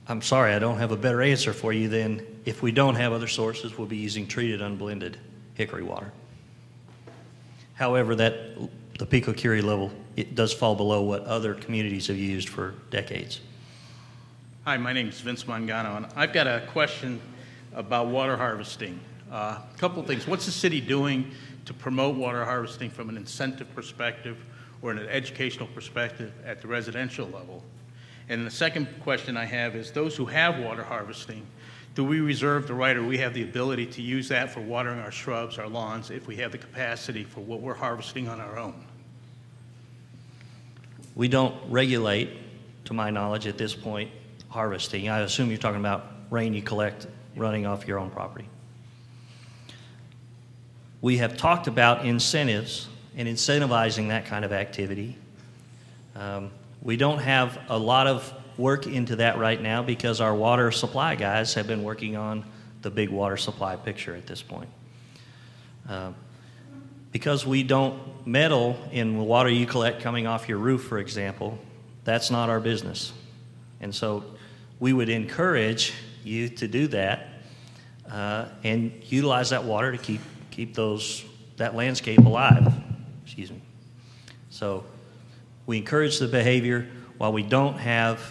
S2: I'm sorry, I don't have a better answer for you than if we don't have other sources, we'll be using treated unblended hickory water. However, the picocurie level, it does fall below what other communities have used for decades.
S15: Hi, my name is Vince Mangano, and I've got a question about water harvesting. A couple of things. What's the city doing to promote water harvesting from an incentive perspective or an educational perspective at the residential level? And the second question I have is, those who have water harvesting, do we reserve the right, or we have the ability to use that for watering our shrubs, our lawns, if we have the capacity for what we're harvesting on our own?
S2: We don't regulate, to my knowledge at this point, harvesting. I assume you're talking about rain you collect running off your own property. We have talked about incentives and incentivizing that kind of activity. We don't have a lot of work into that right now because our water supply guys have been working on the big water supply picture at this point. Because we don't meddle in the water you collect coming off your roof, for example, that's not our business. And so we would encourage you to do that and utilize that water to keep that landscape alive. Excuse me. So we encourage the behavior while we don't have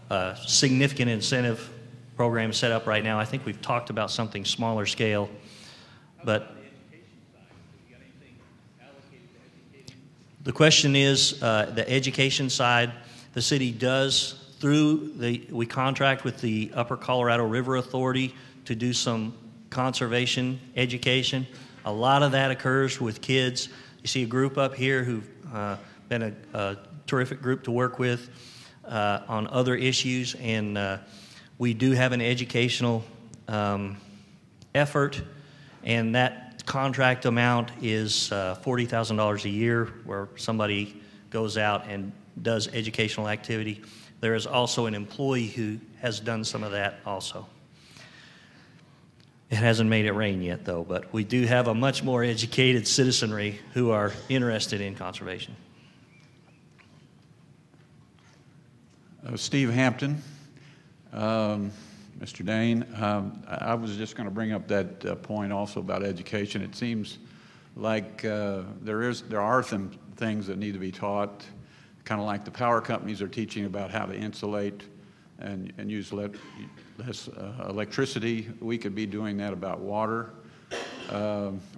S2: a significant incentive program set up right now. I think we've talked about something smaller scale, but the question is the education side. The city does, we contract with the Upper Colorado River Authority to do some conservation education. A lot of that occurs with kids. You see a group up here who've been a terrific group to work with on other issues, and we do have an educational effort, and that contract amount is $40,000 a year, where somebody goes out and does educational activity. There is also an employee who has done some of that also. It hasn't made it rain yet, though, but we do have a much more educated citizenry who are interested in conservation.
S16: Steve Hampton, Mr. Dane, I was just going to bring up that point also about education. It seems like there are some things that need to be taught, kind of like the power companies are teaching about how to insulate and use less electricity. We could be doing that about water.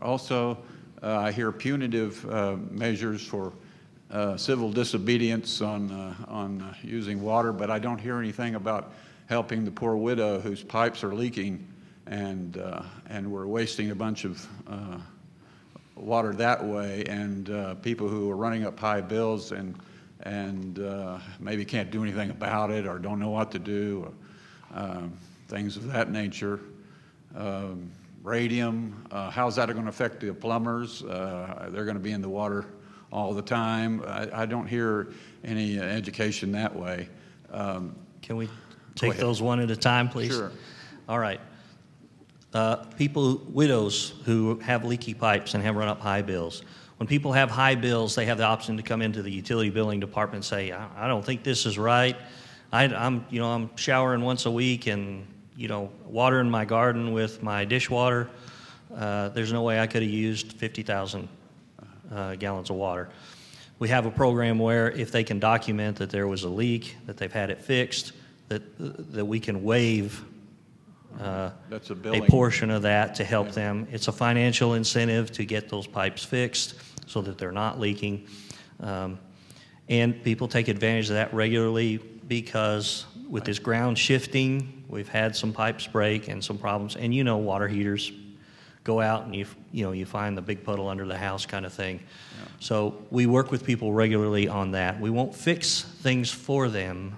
S16: Also, I hear punitive measures for civil disobedience on using water, but I don't hear anything about helping the poor widow whose pipes are leaking, and we're wasting a bunch of water that way, and people who are running up high bills and maybe can't do anything about it or don't know what to do, things of that nature. Radium, how's that going to affect the plumbers? They're going to be in the water all the time. I don't hear any education that way.
S2: Can we take those one at a time, please?
S16: Sure.
S2: All right. Widows who have leaky pipes and have run up high bills. When people have high bills, they have the option to come into the utility billing department and say, I don't think this is right. I'm showering once a week, and watering my garden with my dishwater, there's no way I could have used 50,000 gallons of water. We have a program where if they can document that there was a leak, that they've had it fixed, that we can waive
S16: That's
S2: a portion of that to help them. It's a financial incentive to get those pipes fixed so that they're not leaking. And people take advantage of that regularly because with this ground shifting, we've had some pipes break and some problems. And water heaters go out and you find the big puddle under the house kind of thing. Yeah. So we work with people regularly on that. We won't fix things for them,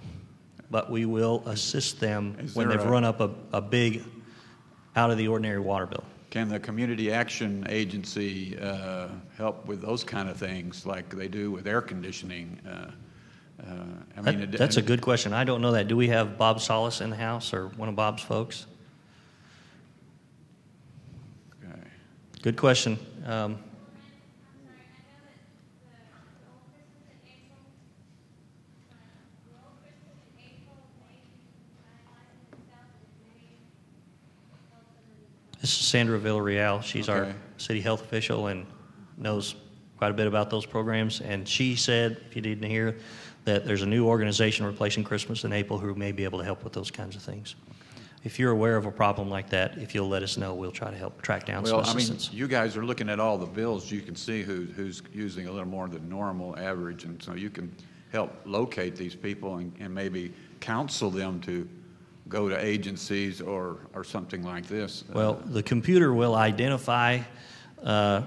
S2: but we will assist them when they've run up a big out-of-the-ordinary water bill.
S16: Can the Community Action Agency help with those kind of things like they do with air conditioning?
S2: That's a good question. I don't know that. Do we have Bob Solis in the house or one of Bob's folks?
S16: Okay.
S2: Good question. This is Sandra Villarreal. She's our city health official and knows quite a bit about those programs. And she said, if you didn't hear, that there's a new organization replacing Christmas in April who may be able to help with those kinds of things. If you're aware of a problem like that, if you'll let us know, we'll try to help track down some assistance.
S16: You guys are looking at all the bills. You can see who's using a little more than normal average, and so you can help locate these people and maybe counsel them to go to agencies or something like this.
S2: Well, the computer will identify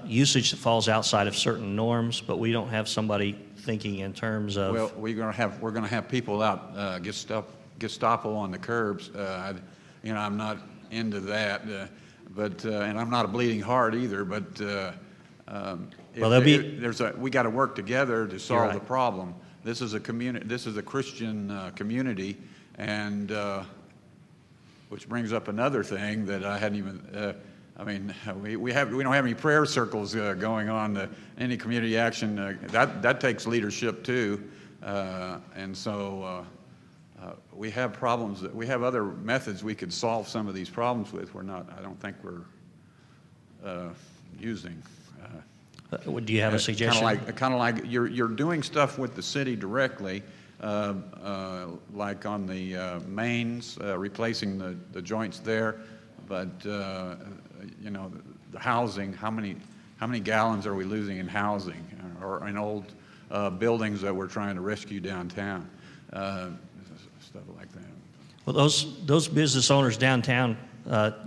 S2: usage that falls outside of certain norms, but we don't have somebody thinking in terms of.
S16: Well, we're going to have people out Gestapo on the curbs. I'm not into that, and I'm not a bleeding heart either. But we got to work together to solve the problem. This is a community. This is a Christian community, and which brings up another thing that I hadn't even. We don't have any prayer circles going on. Any community action that takes leadership too, and so we have problems. We have other methods we could solve some of these problems with. I don't think we're using.
S2: Do you have a suggestion?
S16: Kind of like you're doing stuff with the city directly, like on the mains, replacing the joints there, but the housing. How many gallons are we losing in housing or in old buildings that we're trying to rescue downtown? Stuff like that.
S2: Well, those business owners downtown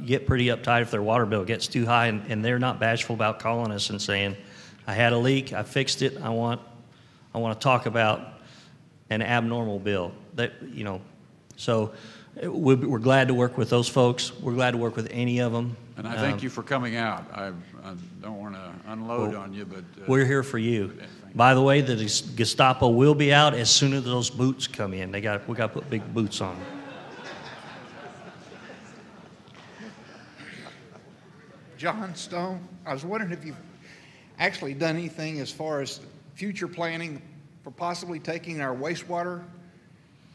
S2: get pretty uptight if their water bill gets too high, and they're not bashful about calling us and saying, "I had a leak, I fixed it. I want to talk about an abnormal bill." So we're glad to work with those folks. We're glad to work with any of them.
S16: And I thank you for coming out. I don't want to unload on you, but
S2: we're here for you. By the way, the Gestapo will be out as soon as those boots come in. We got to put big boots on.
S17: John Stone, I was wondering if you've actually done anything as far as future planning for possibly taking our wastewater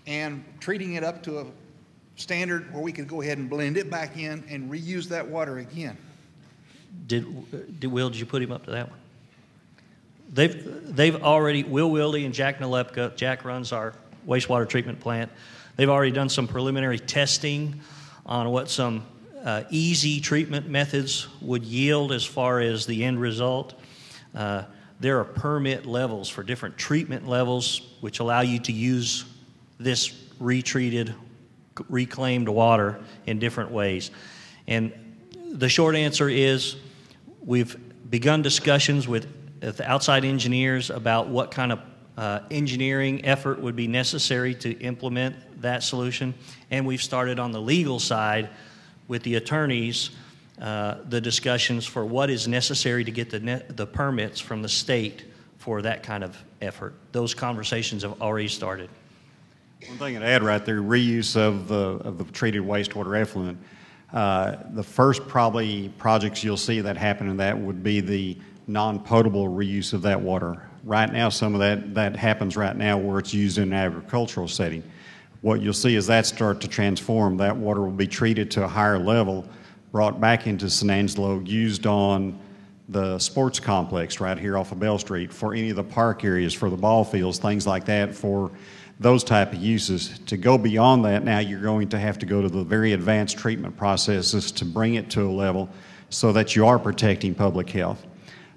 S17: and treating it up to a standard where we could go ahead and blend it back in and reuse that water again.
S2: Will, did you put him up to that one? They've already, Will Wilde and Jack Nalepka, Jack runs our wastewater treatment plant, they've already done some preliminary testing on what some easy treatment methods would yield as far as the end result. There are permit levels for different treatment levels which allow you to use this retreated, reclaimed water in different ways. And the short answer is we've begun discussions with the outside engineers about what kind of engineering effort would be necessary to implement that solution. And we've started on the legal side with the attorneys the discussions for what is necessary to get the permits from the state for that kind of effort. Those conversations have already started.
S3: One thing to add right there, reuse of the treated wastewater effluent. The first probably projects you'll see that happen in that would be the non-potable reuse of that water. Right now, some of that happens right now where it's used in an agricultural setting. what you'll see is that start to transform. That water will be treated to a higher level, brought back into San Angelo, used on the sports complex right here off of Bell Street, for any of the park areas, for the ball fields, things like that, for those type of uses. To go beyond that, now you're going to have to go to the very advanced treatment processes to bring it to a level so that you are protecting public health.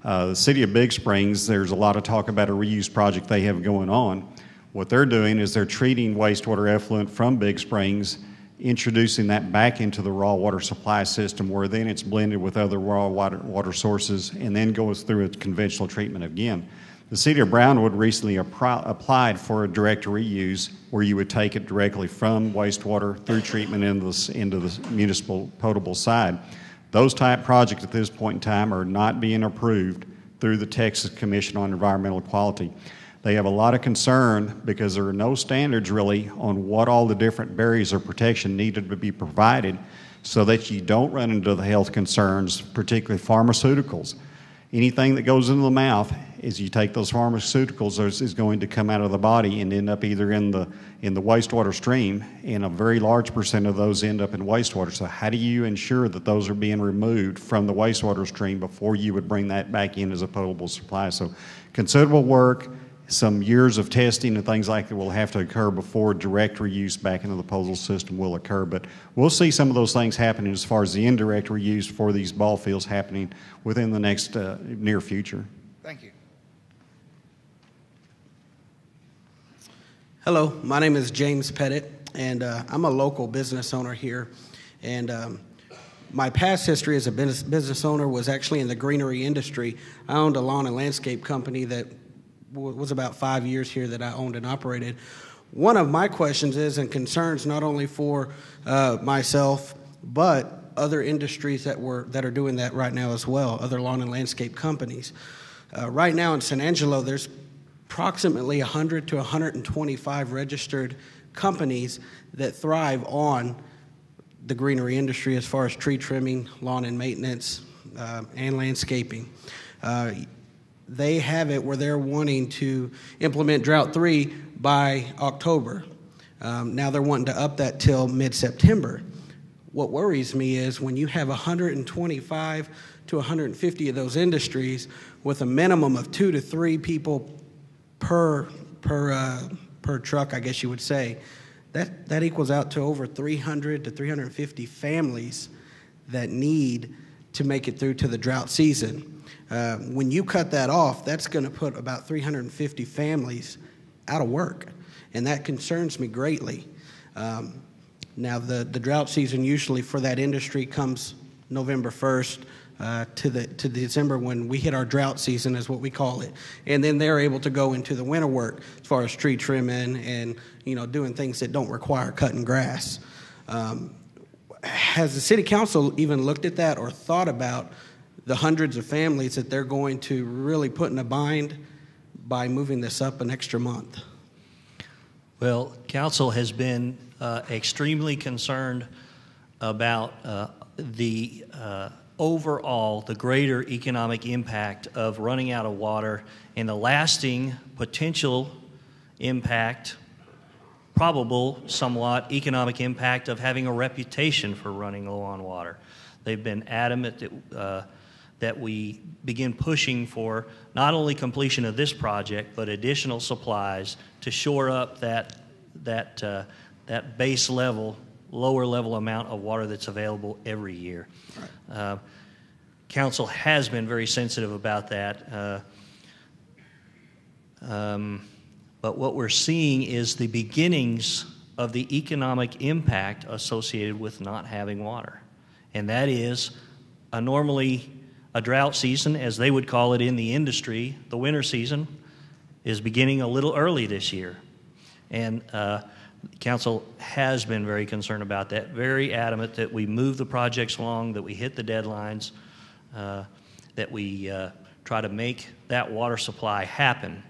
S3: The City of Big Springs, there's a lot of talk about a reuse project they have going on. What they're doing is they're treating wastewater effluent from Big Springs, introducing that back into the raw water supply system, where then it's blended with other raw water sources and then goes through a conventional treatment again. The City of Brownwood recently applied for a direct reuse, where you would take it directly from wastewater through treatment into the municipal potable side. Those type projects at this point in time are not being approved through the Texas Commission on Environmental Quality. They have a lot of concern because there are no standards really on what all the different barriers of protection needed to be provided so that you don't run into the health concerns, particularly pharmaceuticals. Anything that goes into the mouth, as you take those pharmaceuticals, is going to come out of the body and end up either in the wastewater stream, and a very large percent of those end up in wastewater. So how do you ensure that those are being removed from the wastewater stream before you would bring that back in as a potable supply? So considerable work. Some years of testing and things like that will have to occur before direct reuse back into the potable system will occur. But we'll see some of those things happening as far as the indirect reuse for these ball fields happening within the next near future.
S18: Thank you. Hello, my name is James Pettit, and I'm a local business owner here. And my past history as a business owner was actually in the greenery industry. I owned a lawn and landscape company that was about 5 years here that I owned and operated. One of my questions is, and concerns not only for myself, but other industries that are doing that right now as well, other lawn and landscape companies. Right now in San Angelo, there's approximately 100 to 125 registered companies that thrive on the greenery industry as far as tree trimming, lawn and maintenance, and landscaping. They have it where they're wanting to implement Drought 3 by October. Now they're wanting to up that till mid-September. What worries me is when you have 125 to 150 of those industries with a minimum of 2 to 3 people per truck, I guess you would say, that equals out to over 300 to 350 families that need to make it through to the drought season. When you cut that off, that's going to put about 350 families out of work, and that concerns me greatly. Now, the drought season usually for that industry comes November 1st to December, when we hit our drought season, is what we call it, and then they're able to go into the winter work as far as tree trimming and doing things that don't require cutting grass. Has the city council even looked at that or thought about the hundreds of families that they're going to really put in a bind by moving this up an extra month?
S2: Well, council has been extremely concerned about the overall, the greater economic impact of running out of water and the lasting potential impact, probable somewhat economic impact of having a reputation for running low on water. They've been adamant that we begin pushing for not only completion of this project, but additional supplies to shore up that base level, lower level amount of water that's available every year. Right. Council has been very sensitive about that. But what we're seeing is the beginnings of the economic impact associated with not having water. And that is normally a drought season, as they would call it in the industry. The winter season is beginning a little early this year. And council has been very concerned about that, very adamant that we move the projects along, that we hit the deadlines, that we try to make that water supply happen.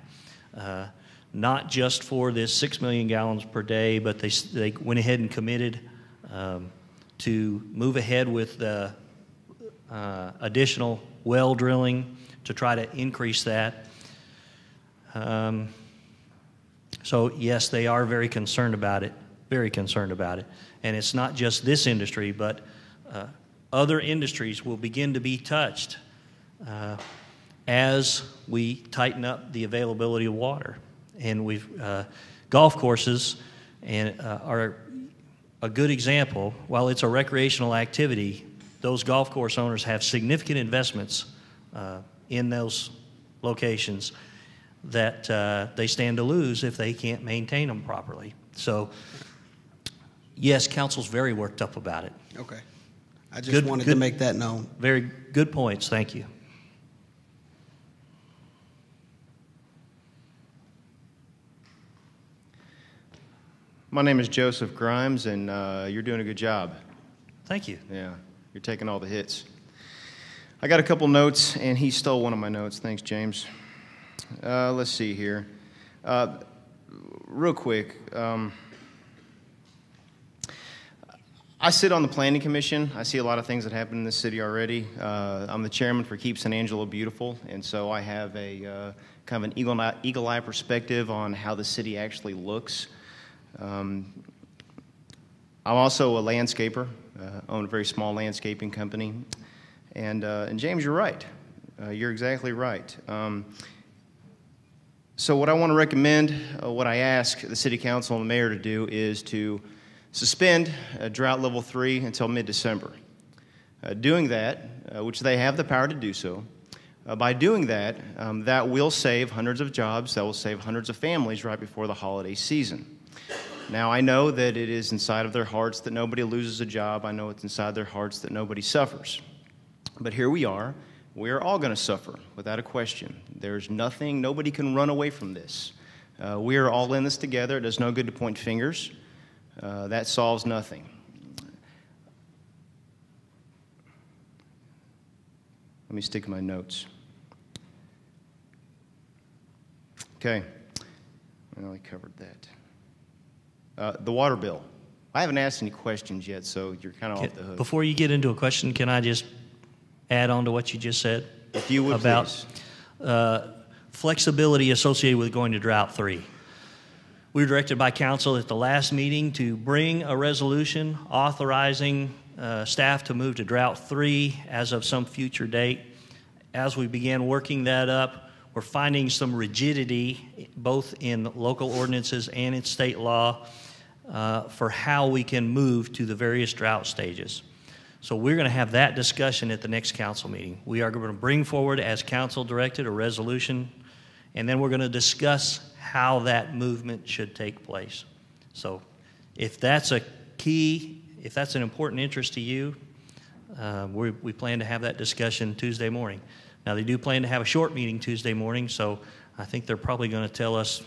S2: Not just for this 6 million gallons per day, but they went ahead and committed to move ahead with the additional well drilling to try to increase that. So yes, they are very concerned about it. very concerned about it. And it's not just this industry, but other industries will begin to be touched as we tighten up the availability of water. And golf courses are a good example. While it's a recreational activity, those golf course owners have significant investments in those locations that they stand to lose if they can't maintain them properly. So, yes, council's very worked up about it.
S18: Okay. I just wanted to make that known.
S2: Very good points. Thank you.
S19: My name is Joseph Grimes, and you're doing a good job.
S2: Thank you.
S19: Yeah, you're taking all the hits. I got a couple notes, and he stole one of my notes. Thanks, James. Let's see here. Real quick, I sit on the Planning Commission. I see a lot of things that happen in this city already. I'm the chairman for Keep San Angelo Beautiful, and so I have a kind of an eagle eye perspective on how the city actually looks. I'm also a landscaper, own a very small landscaping company. And James, you're right. You're exactly right. So what I want to recommend, what I ask the City Council and the Mayor to do is to suspend Drought Level 3 until mid-December. Doing that, which they have the power to do so, by doing that, that will save hundreds of jobs, that will save hundreds of families right before the holiday season. Now, I know that it is inside of their hearts that nobody loses a job. I know it's inside their hearts that nobody suffers. But here we are. We are all going to suffer, without a question. There's nothing, nobody can run away from this. We are all in this together. It does no good to point fingers. That solves nothing. Let me stick to my notes. Okay. Well, I covered that. The water bill. I haven't asked any questions yet, so you're kind of off the hook.
S2: Before you get into a question, can I just add on to what you just said?
S19: If you would,
S2: about flexibility associated with going to Drought 3. We were directed by council at the last meeting to bring a resolution authorizing staff to move to Drought 3 as of some future date. As we began working that up, we're finding some rigidity both in local ordinances and in state law for how we can move to the various drought stages. So we're going to have that discussion at the next council meeting. We are going to bring forward, as council directed, a resolution, and then we're going to discuss how that movement should take place. So if that's a key, if that's an important interest to you, we plan to have that discussion Tuesday morning. Now, they do plan to have a short meeting Tuesday morning, so I think they're probably going to tell us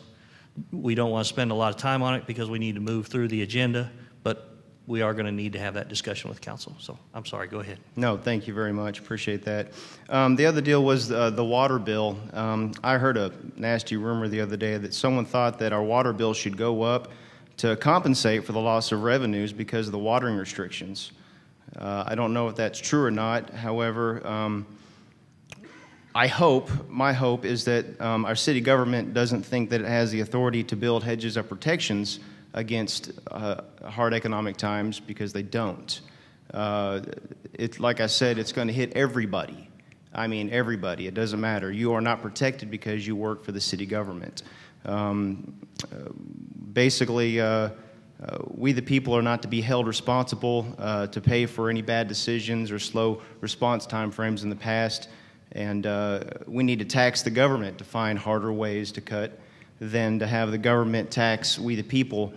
S2: we don't want to spend a lot of time on it because we need to move through the agenda, but we are going to need to have that discussion with council. So I'm sorry, go ahead.
S19: No, thank you very much. Appreciate that. The other deal was the water bill. I heard a nasty rumor the other day that someone thought that our water bill should go up to compensate for the loss of revenues because of the watering restrictions. I don't know if that's true or not. However, my hope is that our city government doesn't think that it has the authority to build hedges of protections against hard economic times, because they don't. Like I said, it's going to hit everybody. I mean, everybody. It doesn't matter. You are not protected because you work for the city government. Basically, we the people are not to be held responsible to pay for any bad decisions or slow response time frames in the past. And we need to tax the government to find harder ways to cut than to have the government tax we the people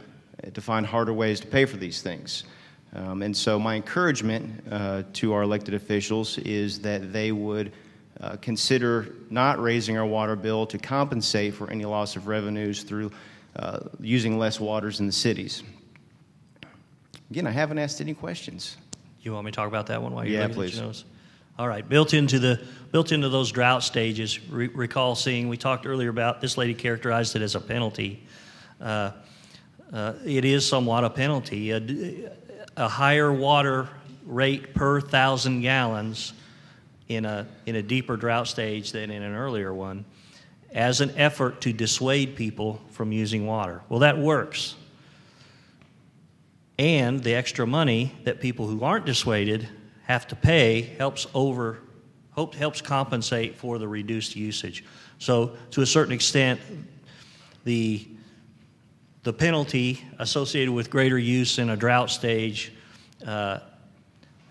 S19: to find harder ways to pay for these things. And so my encouragement to our elected officials is that they would consider not raising our water bill to compensate for any loss of revenues through using less waters in the cities. Again, I haven't asked any questions.
S2: You want me to talk about that one while you're
S19: looking
S2: at
S19: your
S2: notes? All right, built into those drought stages, recall seeing, we talked earlier about, this lady characterized it as a penalty. It is somewhat a penalty. A higher water rate per 1,000 gallons in a deeper drought stage than in an earlier one, as an effort to dissuade people from using water. Well, that works. And the extra money that people who aren't dissuaded have to pay helps compensate for the reduced usage. So to a certain extent, the penalty associated with greater use in a drought stage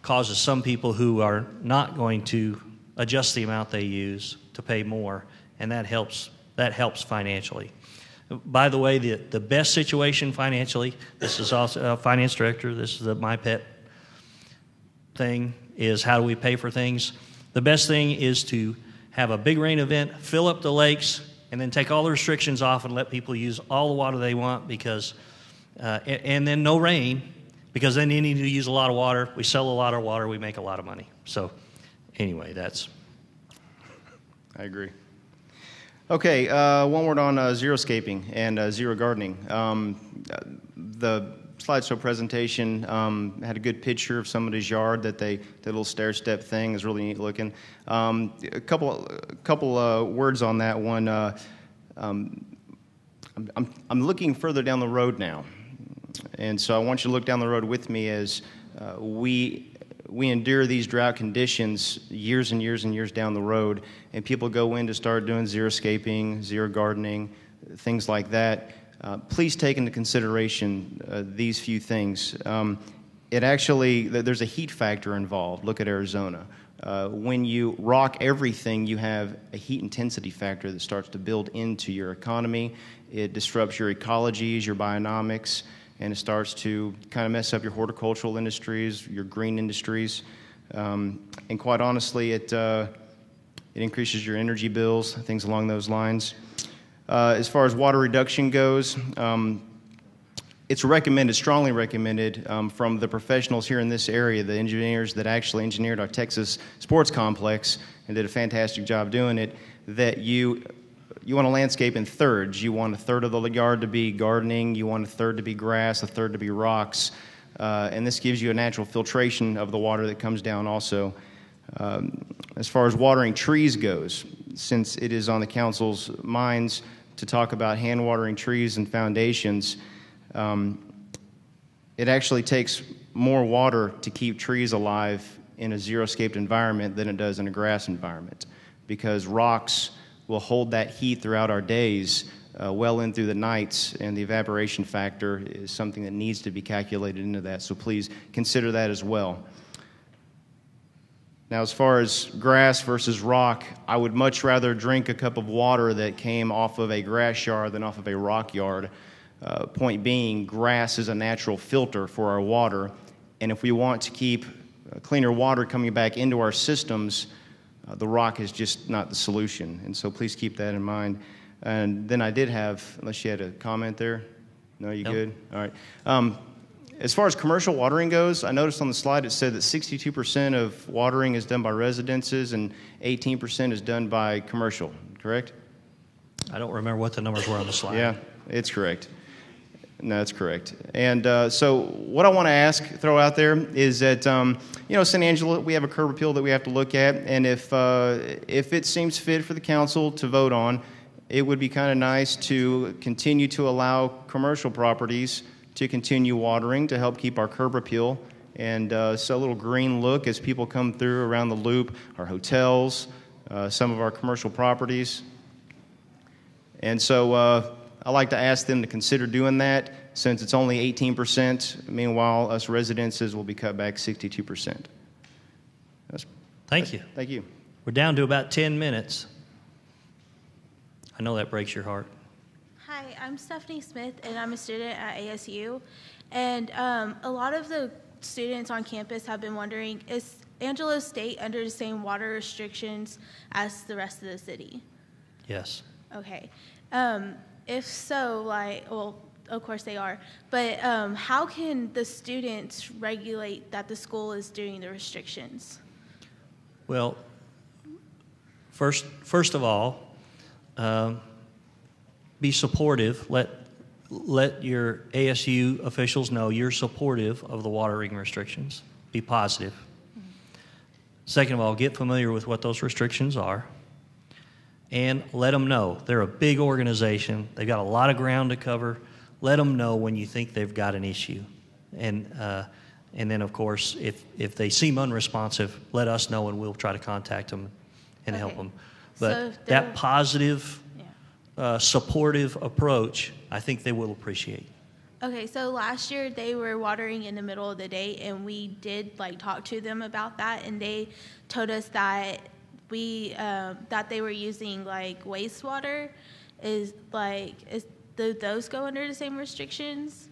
S2: causes some people who are not going to adjust the amount they use to pay more, and that helps financially. By the way, the best situation financially, this is also a finance director, this is my pet thing, is how do we pay for things? The best thing is to have a big rain event, fill up the lakes, and then take all the restrictions off and let people use all the water they want, because, and then no rain, because then they need to use a lot of water. We sell a lot of water, we make a lot of money. So anyway,
S19: I agree. Okay, one word on xeriscaping and zero gardening. The slideshow presentation had a good picture of somebody's yard that the little stair step thing is really neat looking. A couple words on that one. I'm looking further down the road now, and so I want you to look down the road with me as we endure these drought conditions years and years and years down the road, and people go in to start doing xeriscaping, zero gardening, things like that. Please take into consideration these few things. There's a heat factor involved. Look at Arizona. When you rock everything, you have a heat intensity factor that starts to build into your economy. It disrupts your ecologies, your bionomics, and it starts to kind of mess up your horticultural industries, your green industries. And quite honestly, it increases your energy bills, things along those lines. As far as water reduction goes, it's recommended, strongly recommended, from the professionals here in this area, the engineers that actually engineered our Texas sports complex and did a fantastic job doing it, that you want to landscape in thirds. You want a third of the yard to be gardening, you want a third to be grass, a third to be rocks, and this gives you a natural filtration of the water that comes down also. As far as watering trees goes, since it is on the council's minds to talk about hand watering trees and foundations, it actually takes more water to keep trees alive in a xeriscaped environment than it does in a grass environment, because rocks will hold that heat throughout our days well in through the nights, and the evaporation factor is something that needs to be calculated into that, so please consider that as well. Now, as far as grass versus rock, I would much rather drink a cup of water that came off of a grass yard than off of a rock yard. Point being, grass is a natural filter for our water, and if we want to keep cleaner water coming back into our systems, the rock is just not the solution, and so please keep that in mind. And then I did have, unless you had a comment there? No, you good? All right. As far as commercial watering goes, I noticed on the slide it said that 62% of watering is done by residences and 18% is done by commercial, correct?
S2: I don't remember what the numbers were on the slide.
S19: Yeah, it's correct. No, that's correct. And so what I want to throw out there is that, San Angelo, we have a curb appeal that we have to look at, and if it seems fit for the council to vote on, it would be kind of nice to continue to allow commercial properties to continue watering to help keep our curb appeal and so a little green look as people come through around the loop, our hotels, some of our commercial properties. And so I like to ask them to consider doing that, since it's only 18%. Meanwhile, us residences will be cut back 62%.
S2: Thank you.
S19: Thank you.
S2: We're down to about 10 minutes. I know that breaks your heart.
S20: Hi, I'm Stephanie Smith, and I'm a student at ASU. And a lot of the students on campus have been wondering, is Angelo State under the same water restrictions as the rest of the city?
S2: Yes.
S20: Okay. If so, well, of course they are, but how can the students regulate that the school is doing the restrictions?
S2: Well, first of all, be supportive. Let your ASU officials know you're supportive of the watering restrictions. Be positive. Mm-hmm. Second of all, get familiar with what those restrictions are, and let them know. They're a big organization. They've got a lot of ground to cover. Let them know when you think they've got an issue. And then, of course, if they seem unresponsive, let us know and we'll try to contact them and help them. But
S20: So
S2: that positive, supportive approach, I think they will appreciate.
S20: Okay, so last year they were watering in the middle of the day, and we did talk to them about that, and they told us that that they were using wastewater. Do those go under the same restrictions?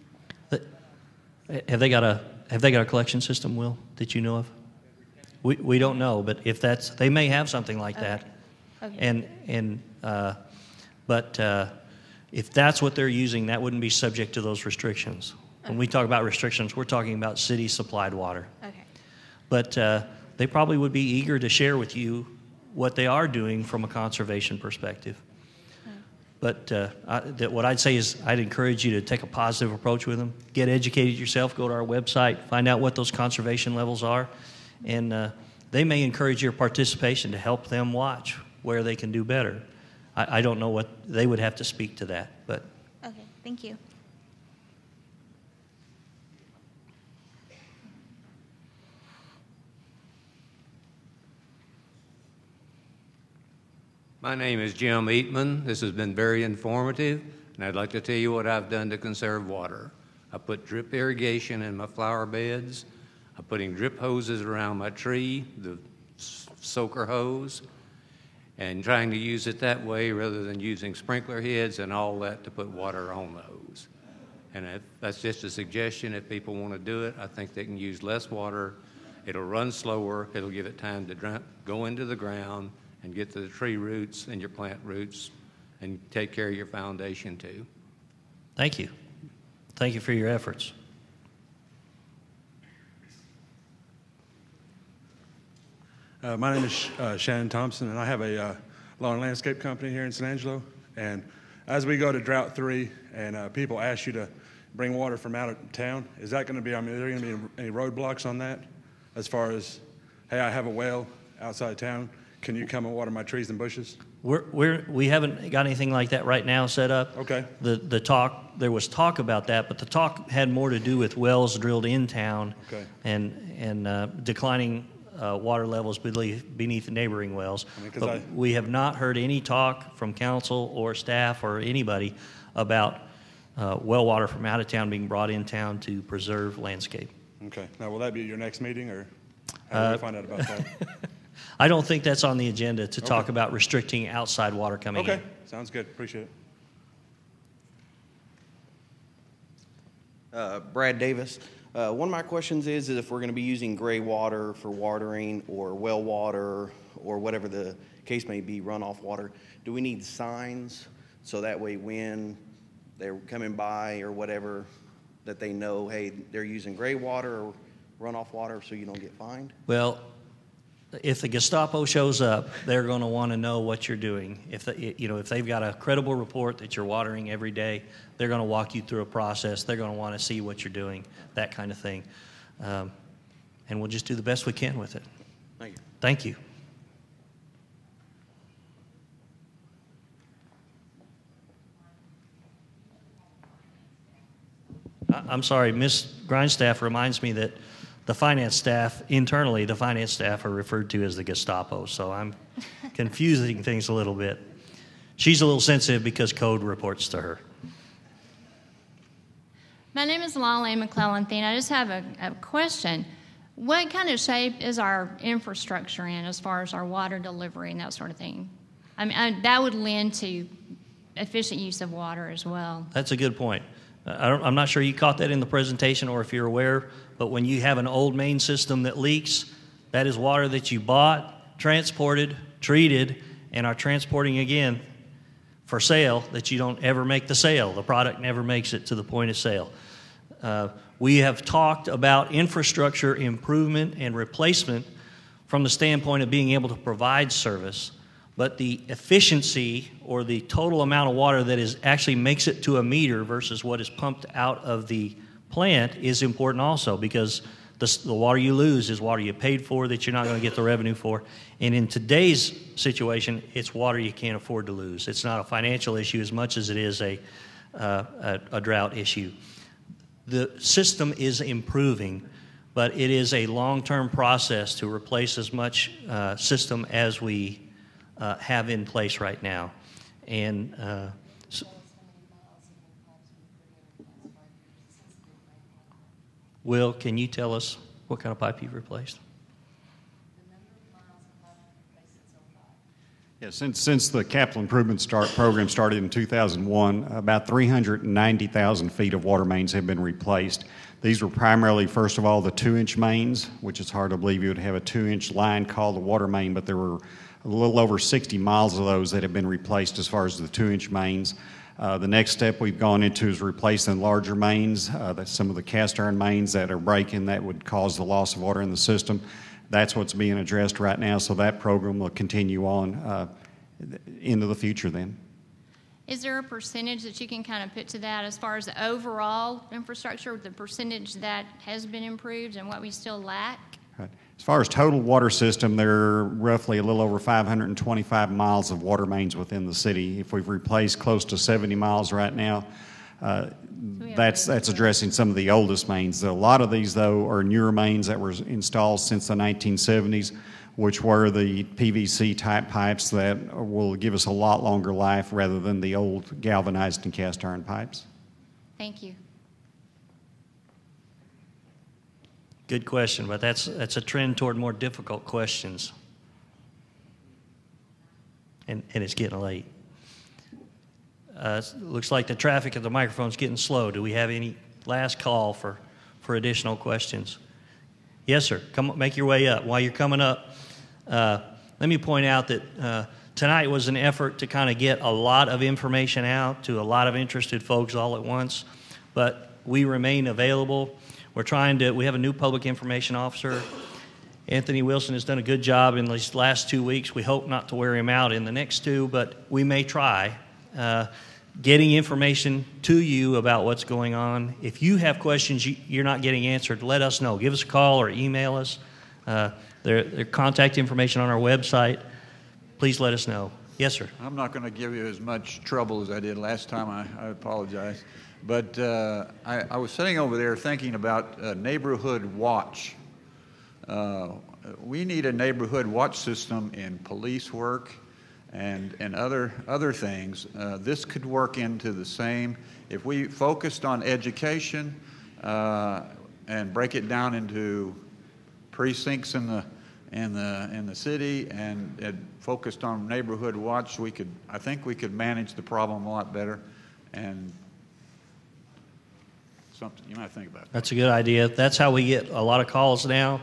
S2: Have they got a collection system, Will, that you know of? We don't know, but if they may have something like that.
S20: Okay.
S2: But if that's what they're using, that wouldn't be subject to those restrictions. When we talk about restrictions, we're talking about city supplied water.
S20: Okay.
S2: But they probably would be eager to share with you what they are doing from a conservation perspective. But what I'd say is I'd encourage you to take a positive approach with them. Get educated yourself. Go to our website. Find out what those conservation levels are. And they may encourage your participation to help them watch where they can do better. I don't know what they would have to speak to that. But
S20: Okay, thank you.
S21: My name is Jim Eatman. This has been very informative, and I'd like to tell you what I've done to conserve water. I put drip irrigation in my flower beds. I'm putting drip hoses around my tree, the soaker hose, and trying to use it that way rather than using sprinkler heads and all that to put water on the hose. And that's just a suggestion. If people want to do it, I think they can use less water. It'll run slower. It'll give it time to go into the ground and get to the tree roots and your plant roots and take care of your foundation too.
S2: thank you. Thank you for your efforts.
S22: My name is Shannon Thompson, and I have a lawn and landscape company here in San Angelo. And as we go to Drought 3 and people ask you to bring water from out of town, is that going to be, are there going to be any roadblocks on that as far as, hey, I have a well outside town, can you come and water my trees and bushes?
S2: We haven't got anything like that right now set up.
S22: Okay.
S2: There was talk about that, but the talk had more to do with wells drilled in town.
S22: Okay.
S2: And declining water levels beneath the neighboring wells. But we have not heard any talk from council or staff or anybody about well water from out of town being brought in town to preserve landscape.
S22: Okay. Now, will that be your next meeting, or how do we find out about that?
S2: I don't think that's on the agenda to talk about restricting outside water coming in.
S22: Okay. Sounds good. Appreciate it.
S18: Brad Davis. One of my questions is if we're going to be using gray water for watering or well water or whatever the case may be, runoff water, do we need signs so that way when they're coming by or whatever that they know, hey, they're using gray water or runoff water so you don't get fined?
S2: Well, if the Gestapo shows up, they're going to want to know what you're doing. If they've got a credible report that you're watering every day, they're going to walk you through a process. They're going to want to see what you're doing, that kind of thing. And we'll just do the best we can with it.
S18: Thank you.
S2: Thank you. I'm sorry, Ms. Grindstaff reminds me that the finance staff, internally, the finance staff are referred to as the Gestapo, so I'm confusing things a little bit. She's a little sensitive because code reports to her.
S23: My name is Lolly McClellan-Thien. I just have a question. What kind of shape is our infrastructure in as far as our water delivery and that sort of thing? I mean, that would lend to efficient use of water as well.
S2: That's a good point. I'm not sure you caught that in the presentation or if you're aware, but when you have an old main system that leaks, that is water that you bought, transported, treated, and are transporting again for sale that you don't ever make the sale. The product never makes it to the point of sale. We have talked about infrastructure improvement and replacement from the standpoint of being able to provide service, but the efficiency or the total amount of water that actually makes it to a meter versus what is pumped out of the plant is important also, because the water you lose is water you paid for that you're not going to get the revenue for. And in today's situation, it's water you can't afford to lose. It's not a financial issue as much as it is a drought issue. the system is improving, but it is a long-term process to replace as much system as we have in place right now. And Will, can you tell us what kind of pipe you've replaced?
S3: Yeah, since the capital improvement program started in 2001, about 390,000 feet of water mains have been replaced. These were primarily, first of all, the 2-inch mains, which is hard to believe you would have a 2-inch line called a water main, but there were a little over 60 miles of those that have been replaced as far as the 2-inch mains. The next step we've gone into is replacing larger mains, that's some of the cast iron mains that are breaking that would cause the loss of water in the system. That's what's being addressed right now, so that program will continue on into the future then.
S23: Is there a percentage that you can kind of put to that as far as the overall infrastructure, the percentage that has been improved and what we still lack?
S3: Right. As far as total water system, there are roughly a little over 525 miles of water mains within the city. If we've replaced close to 70 miles right now, that's addressing some of the oldest mains. A lot of these, though, are newer mains that were installed since the 1970s, which were the PVC-type pipes that will give us a lot longer life rather than the old galvanized and cast iron pipes.
S23: Thank you.
S2: Good question, but that's a trend toward more difficult questions. And it's getting late. Looks like the traffic at the microphone's getting slow. Do we have any last call for additional questions? Yes, sir. Come make your way up. While you're coming up, let me point out that tonight was an effort to kind of get a lot of information out to a lot of interested folks all at once, but we remain available. We have a new public information officer. Anthony Wilson has done a good job in these last 2 weeks. We hope not to wear him out in the next 2, but we may try. Getting information to you about what's going on. If you have questions you're not getting answered, let us know. Give us a call or email us. Their contact information on our website. Please let us know. Yes, sir.
S16: I'm not going to give you as much trouble as I did last time. I apologize. But I was sitting over there thinking about neighborhood watch. We need a neighborhood watch system in police work and other things. This could work into the same. If we focused on education and break it down into precincts in the city and focused on neighborhood watch, I think we could manage the problem a lot better. And something you might think about.
S2: That's a good idea. That's how we get a lot of calls now.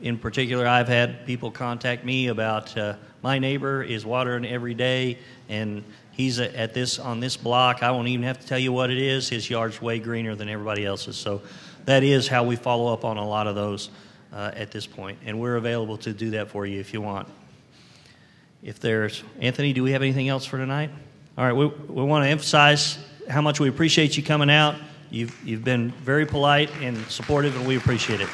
S2: In particular, I've had people contact me about my neighbor is watering every day, and he's on this block. I won't even have to tell you what it is. His yard's way greener than everybody else's. So that is how we follow up on a lot of those at this point, and we're available to do that for you if you want. Anthony, do we have anything else for tonight? All right, we want to emphasize how much we appreciate you coming out. You've been very polite and supportive, and we appreciate it.